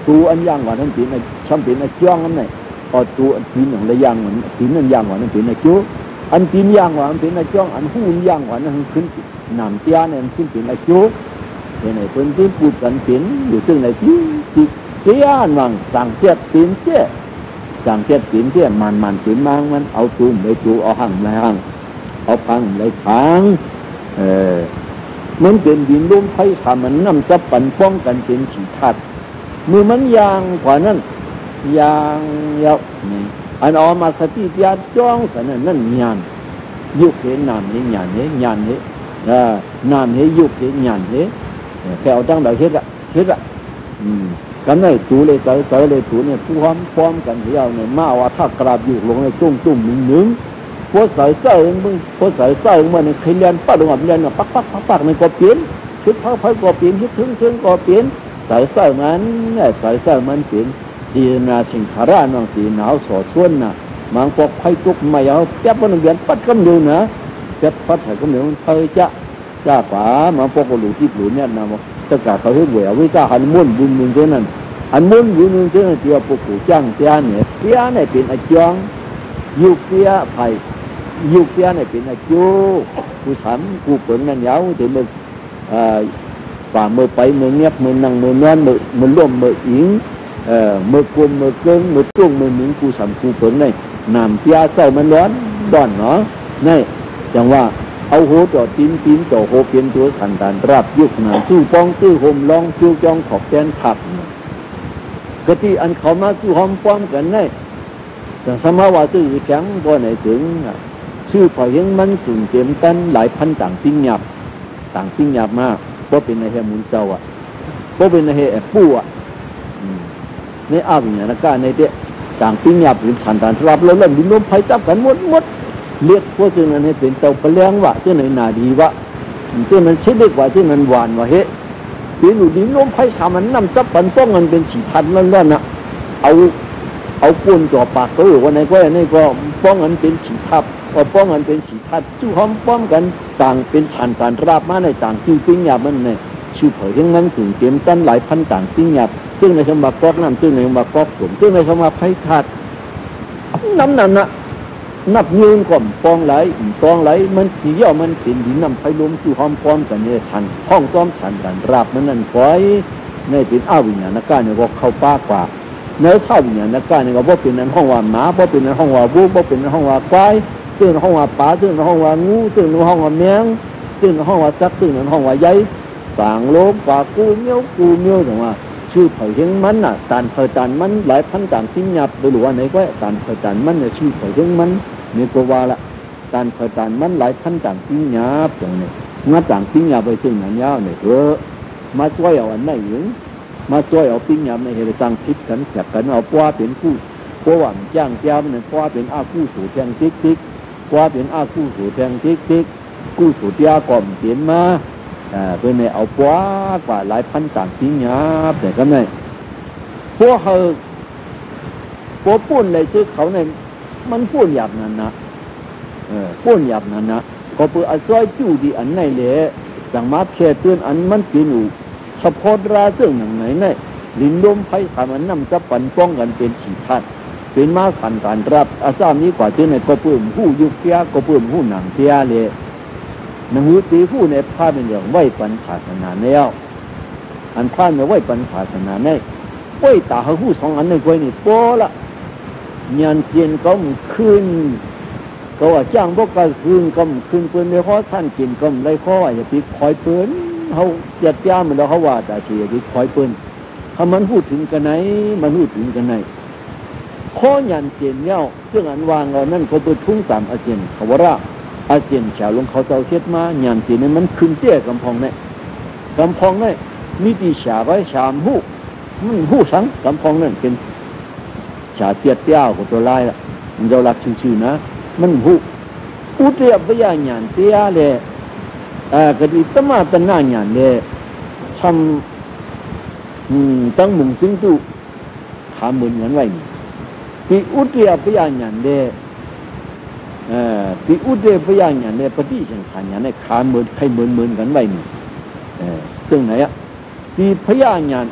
ตัวอันยางกว่านั้นเป็นช่ำเป็นจ้องนั่นไงพอตัวอันตีนของระยางเหมือนตีนนั่นยางกว่านั้นเป็นจูอันตีนยางกว่านั้นเป็นจ้องอันหูยางกว่านั้นขึ้นนำเตี้ยเนี่ยขึ้นเป็นจูเป็นไหนเป็นที่พูดกันเป็นอยู่ซึ่งไหนที่เตี้ยวังสั่งเจ็ดตีนเจ็ดสั่งเจ็ดตีนเจ็ดมันตีนมังมันเอาตูมเลยตูเอาหั่งเลยหั่งเอาพังเลยพังมันเป็นดินลุ่มไผ่ทำมันน้ำจะปั่นป้องกันเป็นสีทัดมือมันยางกว่านั้นยางยาวอันออกมาสติญาณจ้องสันนั่นญาณยุคเห็นนามเห็นญาณเห็นญาณเห็นนามเห็นยุคเห็นญาณเห็นแค่เอาตั้งแต่เฮ็ดละกันได้ตูเลยเต๋อเลยตูเนี่ยพร้อมกันเดียวเนี่ยมาว่าถ้ากราบอยู่ลงในจุ่มหนึ่งพอใส่เสื้อมึงพอใส่เสื้อมึงเนี่ยขยันปั้นลงกับเรียนปักในก็เปลี่ยนชุดพักก็เปลี่ยนชุดถึงก็เปลี่ยนใส่เสื้อมันเนี่ยใส่เสื้อมันเปลี่ยนดีนาสิงคาราน้องสีหนาวสอส่วนน่ะมังปอกไผ่ตุกไม่เอาแป๊บมันเรียนปัดกำเดียวนะแป๊บปัดไผ่กำเดียวมันเผยจ้าป่ามังปอกก็หลุดที่หลุดเนี่ยนะมันตะกาเขาให้เหวี่ยงวิจารหันมุ่นบุญมึงเท่านั้นหันมุ่นบุญมึงเท่านั้นเดียวปกจ้างเตี้ยเนี่ยเป็นอาจารย์ยุคเตี้ยไผ่ยุคเตี้ยเนี่ยเป็นอาจูกูถามกูเปิดนั่นยาวถึงมึงป่าเมื่อไปเมื่อเงียบเมื่อนั่งเมื่อนอนเมื่อร่วมเมื่ออิงเมื่อกลมเมื่อเกิงเมื่อจุ่งเมื่อหนึ่งกูสามกูเปิดในน้ำเตี้ยเศร้ามันร้อนเนาะนี่จังว่าเอาโหต่อตีนต่อโหเปลี่ยนตัวสันดานรับยุคหนาสู้ป้องสู้ห่มลองสู้จองขอบแกนขับกะที่อันเขามาสู้หอมป้อมกันได้แต่สมาว่าตื้อแข็งบ่ไหนถึงชื่อพอยังมันสูงเต็มตันหลายพันต่างปิ้งหยับมากเพราะเป็นในเฮมุนเจ้าเพราะเป็นในเฮปู่ในอ้าวอย่างนั้นก็ในเด็กต่างปิ้งหยับหรือสันดานรับแล้วเริ่มดิ้นรนไฟจับกันหมดเรียกพวกซึ่งนั้นให้เป็นเตาปะเลี้ยงวะเจ้าไหนนาดีวะเจ้านั้นเช็ดเด็กว่าเจ้านั้นหวานวะเฮ้ปีหนูดิ้นรนไฟสามันนำจับปันป้องเงินเป็นสีพันนั่นน่ะเอาปูนจ่อปากวันไหนก็นี่ก็ป้องเงินเป็นสีทับป้องเงินเป็นสีทัดจู่ห้อมป้อมกันต่างเป็นสันดานราบมาในต่างชื่อปิ้งหยับมันเนี่ยชื่อเผยยังมันถึงเต็มตั้นหลายพันต่างปิ้งหยับซึ่งในสมบัติก๊อกน้ำซึ่งในสมบัติก๊อกสมซึ่งในสมบัติไผ่ขาดน้ำนั่นน่ะนับยืนก่อมปองไหลมันสีเยี่ยวมันเป็นดินน้ำไผ่ล้มจู่ห้อมป้อมกันเนี่ยทันห้องต้อมสันดานราบมันนั่นคอยในเป็นอ้าววิญญาณก้าเนี่ยก็เข้าป้ากว่า เนื้อเศร้าอย่างนั้นก็เนี่ยก็บ่เป็นนั้นห้องว่าหมาบ่เป็นนั้นห้องว่าวัวบ่เป็นนั้นห้องว่าควายตื่นห้องว่าปลาตื่นห้องว่างูตื่นห้องว่าแมงตื่นห้องว่าจักตื่นห้องว่าใหญ่ต่างโลกว่ากูเมียวถึงว่าชื่อเผยเฮงมันน่ะตานเผยตานมันหลายพันตานทิ้งหยับหรือว่าไหนก็ตานเผยตานมันเนี่ยชื่อเผยเฮงมันเนี่ยก็ว่าละตานเผยตานมันหลายพันตานทิ้งหยับอย่างนี้งั้นตานทิ้งหยับไปถึงนั้นยาวเนี่ยมาช่วยเอาอันไหนอยู่มาช่วยเอาปิ้งยำในเหตุต่างพิษกันแฉกกันเอาป้าเป็นผู้ป้าหวังจ้างแก้วมันป้าเป็นอาคู่สู่แทงติ๊กป้าเป็นอาคู่สู่แทงติ๊กกู้สู่เตี้ยก่อมเปลี่ยนมาเพื่อในเอาป้ากว่าหลายพันต่างปิ้งยำแต่ก็ไม่ป้าเขาป้าปุ้นเลยซื้อเขาในมันปุ้นหยาบนั่นนะปุ้นหยาบนั่นนะก็เพื่ออาศัยจู่ดีอันไหนเลยจังมาเชื่อตื่นอันมันกินอยู่เฉพาะราซึ่งอย่างไหนเนี่ยลิ้นลมไผ่ขามันน้ำจะปั่นป้องกันเป็นฉีดพัดเป็นมาขันการรับอาซามนี้กว่าเจ้าในก็เพิ่มผู้ยุกเทียก็เพิ่มผู้หนังเทียเลยหนังหูตีผู้ในผ้าเป็นอย่างไหวปัญศาสนาแล้วอันผ้าเนี่ยไหวปัญศาสนาเนี่ยไหวตาเขาผู้สองอันในกล้วยนี่โป้ละยันเจียนก็มขึ้นก็ว่าจ้างพวกกระคืนก็มขึ้นเปิ้นในข้อท่านกินก็มได้ข้อว่าอย่าไปคอยเปิ้นเขาเจ็ดย่ามันแล้วเขาว่าแต่เสียดิคอยเปิ้นถ้ามันพูดถึงกันไหนมันพูดถึงกันไหนข้อยันเจียนเย้าซึ่งอันวางเรานั่นเขาเปิดทุ่งตามอาเจียนเขาว่าอาเจียนแฉลงเขาเจ้าเช็ดมายันเจียนนี่มันขึ้นเตี้ยกำพองเนี่ยกำพองเนี่ยมีตีฉาไว้ฉามหูมันหูสังกำพองนั่นเป็นฉาเตี้ยเตี้ยของตัวลายละมันจะรักชื่อๆนะมันหูอุตเรียบวิญญาณเตี้ยเลยกระดิตมาตนาหยานเลยทำตั้งมุงซึ่งตู้ถามเหมือนกันไว้ปีอุตเรียบวิญญาณเลยปีอุตเรียบวิญญาณเลยปฏิสังขารหยานเลยขาเหมือนใครเหมือนกันไว้นี่ซึ่งไหนอ่ะปีพญาหยาน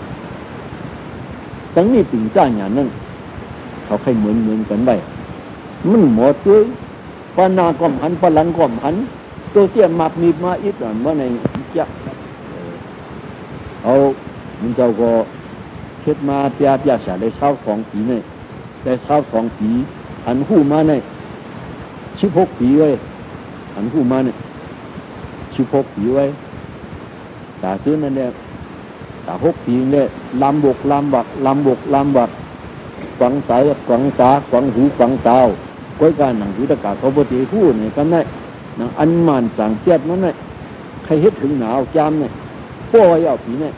ตั้งนี้ปิ่งจ้าหยานนั่นเขาใครเหมือนกันไว้มันหมดเลยปานาก้อมหันปลันก้อมหันตัวเตี้ยมับมีมาอีกหน่อยว่าในจะเอามันเจ้าก็เช็ดมาเปียเสียได้เช้า2 ปีเนี่ยได้เช้า2 ปีหันหูมาเนี่ย16 ปีไว้หันหูมาเนี่ย16 ปีไว้แต่ซื้อนั่นเนี่ยแต่6 ปีเนี่ยลำบกฝังสายฝังตาฝังหูฝังตาก้อยการหนังยุทธกาเขาปฏิพูดเนี่ยกันได้นังอันมันสั่งเจ็ดนั้นเนี่ยใครเฮ็ดถึงหนาวจามเนี่ยป้อยเอาผีเนี่ย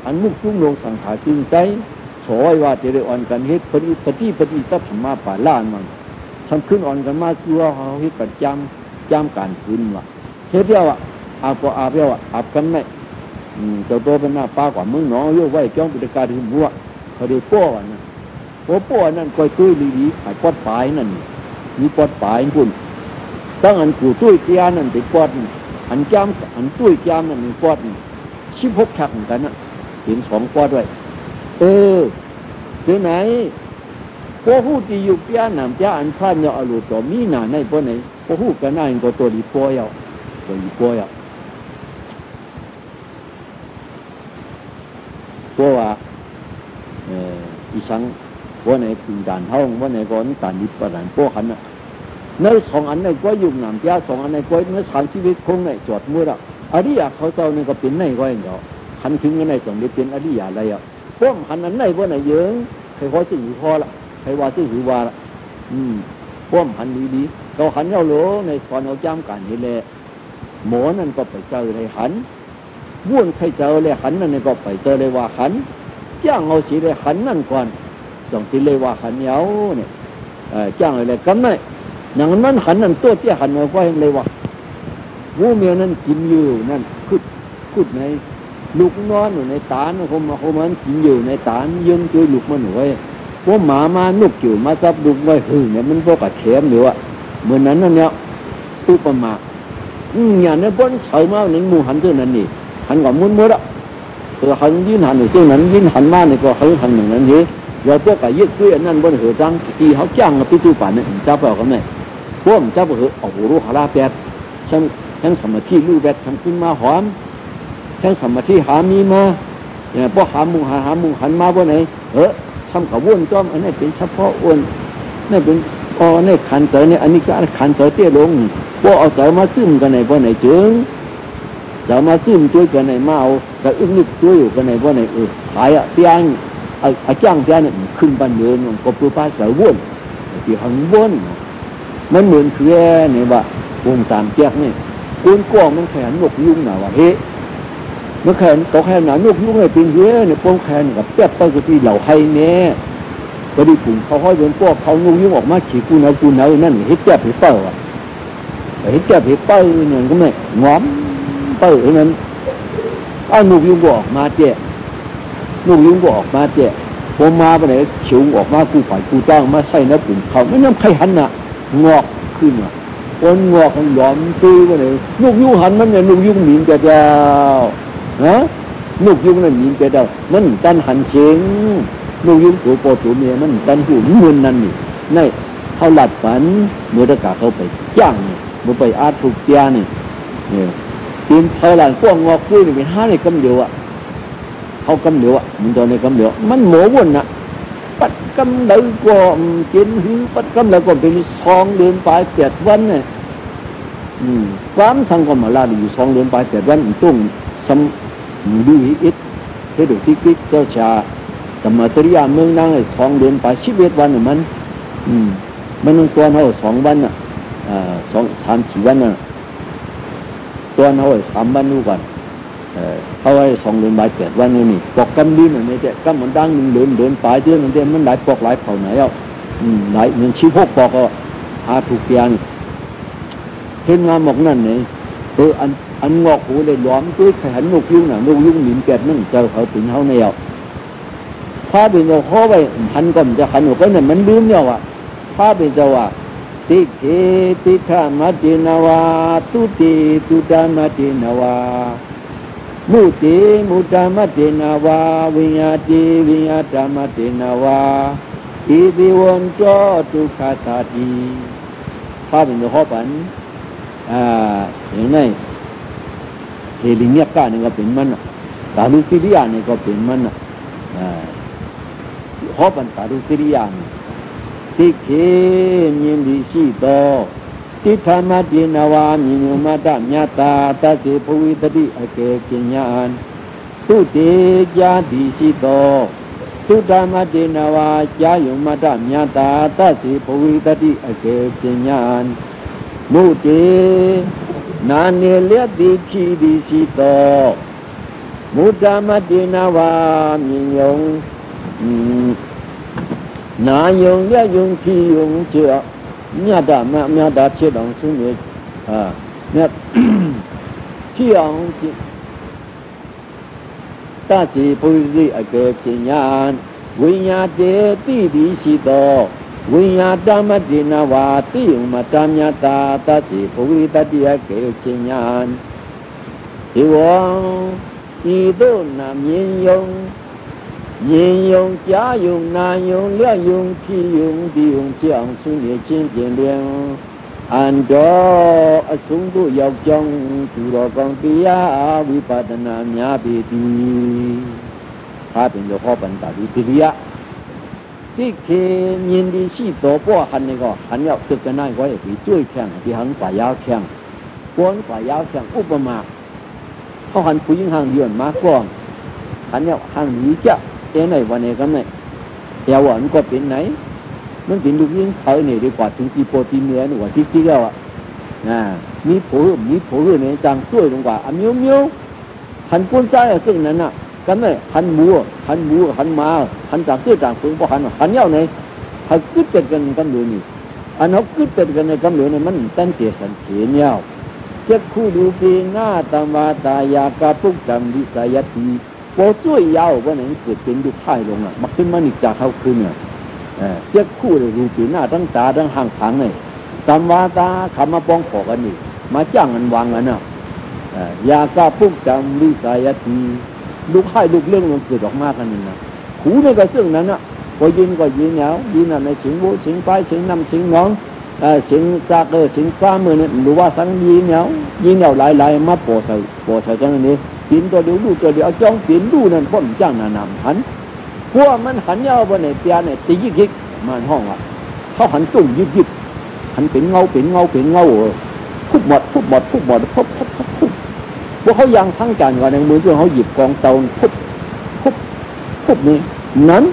อันมุกจุ้งลงสังขารจึงใจสอยว่าจะได้อ่อนกันเฮ็ดปฏิตัพมาป่าล้านมันทำขึ้นอ่อนกันมาคือว่าเขาเฮ็ดประจำการคืนว่ะเฮ็ดเดียวอ่ะอาบก็อาบเดียวอ่ะอาบกันไหมเจ้าตัวเป็นหน้าป้ากว่ามึงน้องโยกไว้จ้องปิดการถึงหัวเขาได้ป้อนั่นป้อนั่นก้อยตุ้ยดีๆไอ้ปอดปลายนั่นมีปอดปลายคุณตั้งอันกูตุ้ยเจียนั่นติดปอดอันจามอันตุ้ยจามนั่นมีปอด16 ชักเหมือนกันน่ะเห็น2 ปอดด้วยเดี๋ยวไหนพวกผู้ที่อยู่เปียหนามจ้าอันท่านเนี่ยอรุณต่อมีหนาในพวกไหนพวกผู้กันนั่นก็ตัวดีปอยเอาตัวดีปอยเอาเพราะว่าอีสังว่าไหนคือด่านเท่าว่าไหนก็ด่านดิบประดานพวกขันน่ะเนื้อ2 อันในก็ยุ่งหนามจ้า2 อันในก็เนื้อ3 ชีวิตคงในจอดมือละอริยะเขาเจ้าเนี่ยก็เป็นในก็อย่างเดียวขันถึงกันในต้องได้เป็นอริยะอะไรอ่ะพวกขันนั้นในว่าไหนเยอะใครพอจะหือพอละใครว่าจะหือว่าละพวกขันดีๆเขาขันเอาโหลในสอนเอาจ้ามกันนี่แหละหมอนั่นก็ไปเจอในขันบ้วนใครเจอเลยขันนั่นก็ไปเจอเลยว่าขันจ้างเอาสีเลยขันนั่นก่อนต้องตีเลยว่าขันเหนียวเนี่ยจ้างอะไรกันไม่อย่างนั้นขันนั่นตัวเตี้ยขันเอาไว้เลยว่างูเมียนั่นกินอยู่นั่นขุดในลูกนอนอยู่ในตาเขามันกินอยู่ในตายืนช่วยลูกมันหน่อยพวกหมามานุกอยู่มาจับลูกไว้เนี่ยมันพวกกระเทียมหรือว่าเหมือนนั้นนั่นเนี่ยอุปมาอย่างนั้นบนเฉยมาหนึ่งมูหันเท่านั้นนี่หันกับมุนมุดอ่ะหันยืนหันอยู่ตรงนั้นยืนหันมาเนี่ยก็หันหนึ่งนั้นนี่เราพวกกับยึดด้วยนั่นบนหัวจังตีเขาจ้างกับตีตู้ป่านเนี่ยจับเอากันไหมพวกจับเอาโอ้โหรู้ฮาราแปดทั้งสมาธิลูกแบบทำขึ้นมาหอมทั้งสมาธิหามีมาอย่างพวกหามุงหันมาบนไหน ซ้ำกับวนจอมอันนี้เป็นเฉพาะวนนี่เป็นนี่ขันเตยเนี่ยอันนี้ก็ขันเตยเตี้ยลงพวกเอาเตยมาซึมกันในบ่อไหนจึงเตยมาซึมช่วยกันในมาเอาแต่อึ้งนึกช่วยอยู่กันในบ่อไหนหายเตี้ยงจ้างเตี้ยเนี่ยขึ้นบันเดินก็ปูป้าเสือวนที่หันวนมันเหมือนคือเนี่ยว่าวงสามแจ๊กเนี่ยก้นกว้างมันแขนนกยุ่งหน่ะว่าเฮ้มันแขนตกแขนหนานกยุ่งเนี่ยเป็นเฮ้เนี่ยป้องแขนกับแจ๊บไปก็ที่เหล่าไฮเนี่ยก็ดีปุ่มเขาห้อยเป็นพวกเขานกยุ่งออกมาขี่กูเนานั่นเฮ็ดแจ๊บเฮ็ดเป้าเฮ็ดแจ๊บเฮ็ดเป้าเนี่ยก็ไม่งอมเป้านั้นนกยุ่งก็ออกมาแจ๊นกยุ่งก็ออกมาแจ๊ผมมาไปไหนเฉียวออกมากูฝ่ายกูจ้างมาใส่น้ำปุ่มเขาไม่น้ำใครหันน่ะงอกขึ้นอ่ะคนงอกมันหย่อมตื้อไปไหนนกยุ่งหันมันเนี่ยนกยุ่งหมิ่นจะเจ้านะนกยุ่งนั่นหมิ่นจะเจ้ามันตันหันเสียงนกยุ่งตัวโปตัวเมียมันตันหูมือนั่นนี่ในเขาหลัดฝันเมื่อตะกาเขาไปย่างเนี่ยเมื่อไปอาถูกเตียนี่ตีนเขาหลังพวกงอกตื้อนี่เป็นห้าในกำเดียวอ่ะเขากำเดียวอ่ะมันตัวในกำเดียวมันหมูวนน่ะปัดกำเลยก็กินหิวปัดกำเลยก็เป็น2 เดือนปลาย7 วันเนี่ยความทั้งก็มาลาอยู่2 เดือนปลาย7 วันตุ้งซ้ำดูอิดเฮ็ดที่กิ๊กเจ้าชาธรรมตริยาเมืองนั่งเลย2 เดือนปลาย11 วันเนี่ยมันต้องตัวเขา2 วันน่ะ3-4 วันน่ะตัวเขา3 วันดูก่อนเขาไว้2 เดือนปลาย7 วันนี่ปอกกำดินเนี่ยแต่กำมันดัง1 เดือนปลายเดือนนั่นเองมันหลายปอกหลายเผ่าไหนอ่ะหลายมันชี้พวกปอกก็หาถูกเตียนเห็นงานหมกนั่นเนี่ยอันงอกหูเลยล้อมด้วยแขนนกยุ่งน่ะนกยุ่งหมิ่นแกดนั่งเจอเขาถึงเขาเนี่ยถ้าเป็นเจ้าข้อไปหันก่อนจะหันหัวก็เนี่ยมันลืมเนี่ยว่ะถ้าเป็นเจ้าว่าติเกติขามาเจนาวาตุติตุดามาเจนาวามุติมุตตามะเตนาวาวิญญาติวิญญาตามะเตนาวาอิติวันโจทุกขตาติถ้าเป็นข้อปันอย่างนี้เฮลิเนียก้านี่ก็เป็นมันตาลุสิริยานี่ก็เป็นมันข้อปันตาลุสิริยาติเขมินดิสิโตติธรรมะเจนาวามิโยมาตญาตาตาสิภวิตติอเกกิญญาณตุเตจาติสิโตตุธรรมะเจนาวาจายุมาตญาตาตาสิภวิตติอเกกิญญาณมุเตนาเนเลติขีดิสิโตมุตตมะเจนาวามิโยนาโยเลียโยทีโยเจမြတ်တာမြတ်တာဖြစ်အောင်ဆုံးနေမြတ်ဖြစ်အောင်တတိပုရိအကေပညာဝိညာတေတိတိရှိသောဝိညာတမတေနဝါတိယမတမြတ်တာတတိပုရိတတိအကေပညာဒီဝံဤသို့နာမြင်ယုံမြင်ယုံကြားယုံနာယုံလျက်ယုံထီယုံဒီယုံကြောင့်ဆုနေခြင်းပြင်လျင်အန္တောအဆုံးတို့ရောက်ကြောင်းသူတော်ကောင်းတရားဝိပဿနာများပေသည်ဟာပင်လောဟောပန္တာဒီတိယတိခေမြင်ဒီရှိတော်ပေါ်ဟန်နေကောဟန်ရောက်ตึกกันได้ก็อย่างที่ช่วยแข่งที่หันฝ่ายยาวแข่งกวนฝ่ายยาวแข่งอุปมาเขาหันผู้หญิงห่างเดือนมากกว่าหันเนี่ยห่างหนีจะเอ็นไหนวันนี้ก็ไม่เดี๋ยววันก็เป็นไหนมันเป็นลูกยิงเขาเนี่ยดีกว่าถึงตีโปตีเนื้อหนูว่าที่แล้วอ่ะมีผัวเนี่ยจังช่วยลงกว่ามิ้วหันก้นใจซึ่งนั้นน่ะก็ไม่หันมัวหันมาหันจากเสื้อจากฝืนพอหันเย้าเนี่ยเขากึศเต็ดกันกำเหลือนี่อันเขากึศเต็ดกันในกำเหลือเนี่ยมันตั้งเจสันเขียนเย้าเจ้าคู่ดูปีหน้าตามวาตายากาปุกจำวิสัยทีพอช่วยยาววันนั้นเกิดเป็นดูพ่ายลงอ่ะมักขึ้นมาอีกจากเขาขึ้นเนี่ยเจ้าคู่เลยดูปีหน้าตั้งตาตั้งห่างขังเลยตามวาตาขมาป้องขอกันนี่มาจ้างกันวางกันน่ะยากาปุกจำวิสัยทีลูกให้ลูกเรื่องมันเกิดออกมากันนี่นะหูเนี่ยก็ซึ่งนั้นน่ะพอยินก็ยินเหนียวยินในเสียงโวเสียงไปเสียงน้ำเสียงน้องเสียงจากเสียงฟ้ามือเนี่ยหรือว่าสังยินเหนียวหลายมาปอใส่กันนี่ปีนตัวเดียวดูตัวเดียวจ้องปีนดูนั่นพ่นจ้างนานำหัน พวกมันหันยาวบนไหนเปียเนี่ยตียิกมันห้องอ่ะเขาหันจุ่มยิบหันเป็นเงาทุบหมดทุบพวกเขายังทั้งการก่อนในมือเจ้าเขาหยิบกองเตาทุบนี่นั้น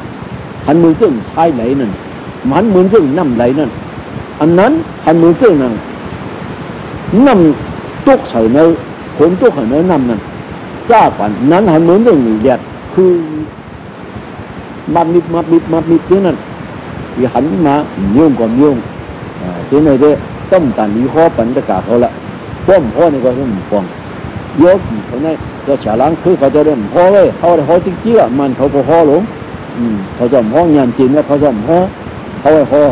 หันมือเจ้าใช้ไหลนั่นหันมือเจ้าน้ำไหลนั่นอันนั้นหันมือเจ้านั่งน้ำตุกใส่เนื้อคนตุกใส่เนื้อน้ำนั่นจ้าฝันนั้นหันมือเจ้าหนีเด็ดคือมาบิดที่นั่นที่หันมาโยงก่อนโยงที่ไหนเด้ต้มตันมีข้อปัญจกาเขาละต้มข้อนี่ก็ต้องฟองยกเขาเนี่ยจะฉลางคือเขาจะเริ่มข้อเลยเขาจริงๆอ่ะมันเขาก็ข้อหลงเขาจะห้องงานจีนแล้วเขาจะห้อเขาไว้ข้อ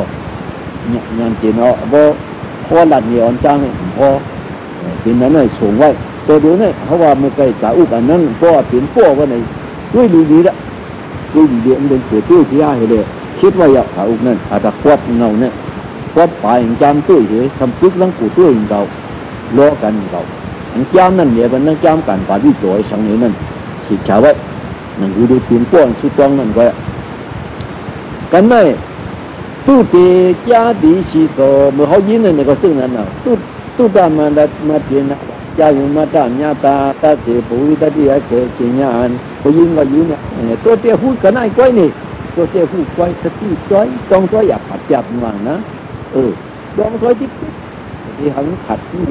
งานจีนเอาบ่ข้อหลัดเหนียวจังข้อเป็นนั้นเลยส่งไว้ตัวเดียวเนี่ยเขาว่ามันใกล้จะอุกันนั้นเพราะว่าเป็นพวกว่าในด้วยดีละด้วยดีมันเป็นตัวตู้ที่ยาให้เลยคิดว่าอยากจะอุกนั่นอาจจะควบเงาเนี่ยควบไปจามตู้เฉยทำปึ๊กลังกูตู้อย่างเก่าล้อกันเก่าอันจามนั่นเนี่ยมันนั่งจามกันฝ่ายวิจัยสังนี้นั่นสิชาวไว้นั่นคือดูเป็นพวกสุดตรงนั่นก็กันไม่ตู้เตจ้าดีชีโตเมื่อเขายินเนี่ยก็ซึ่งนั่นน่ะตู้ตามาเปลี่ยนนะยาอยู่มาตามญาตาตาเสปุวิตาที่เกิดเจียนเขายินก็ยินเนี่ยตัวเตี้ยพูดกันไอ้ก้อยนี่ตัวเตี้ยพูดก้อยสติจ้อยต้องจ้อยอยากขัดจับมันนะดองจ้อยที่หันขัดที่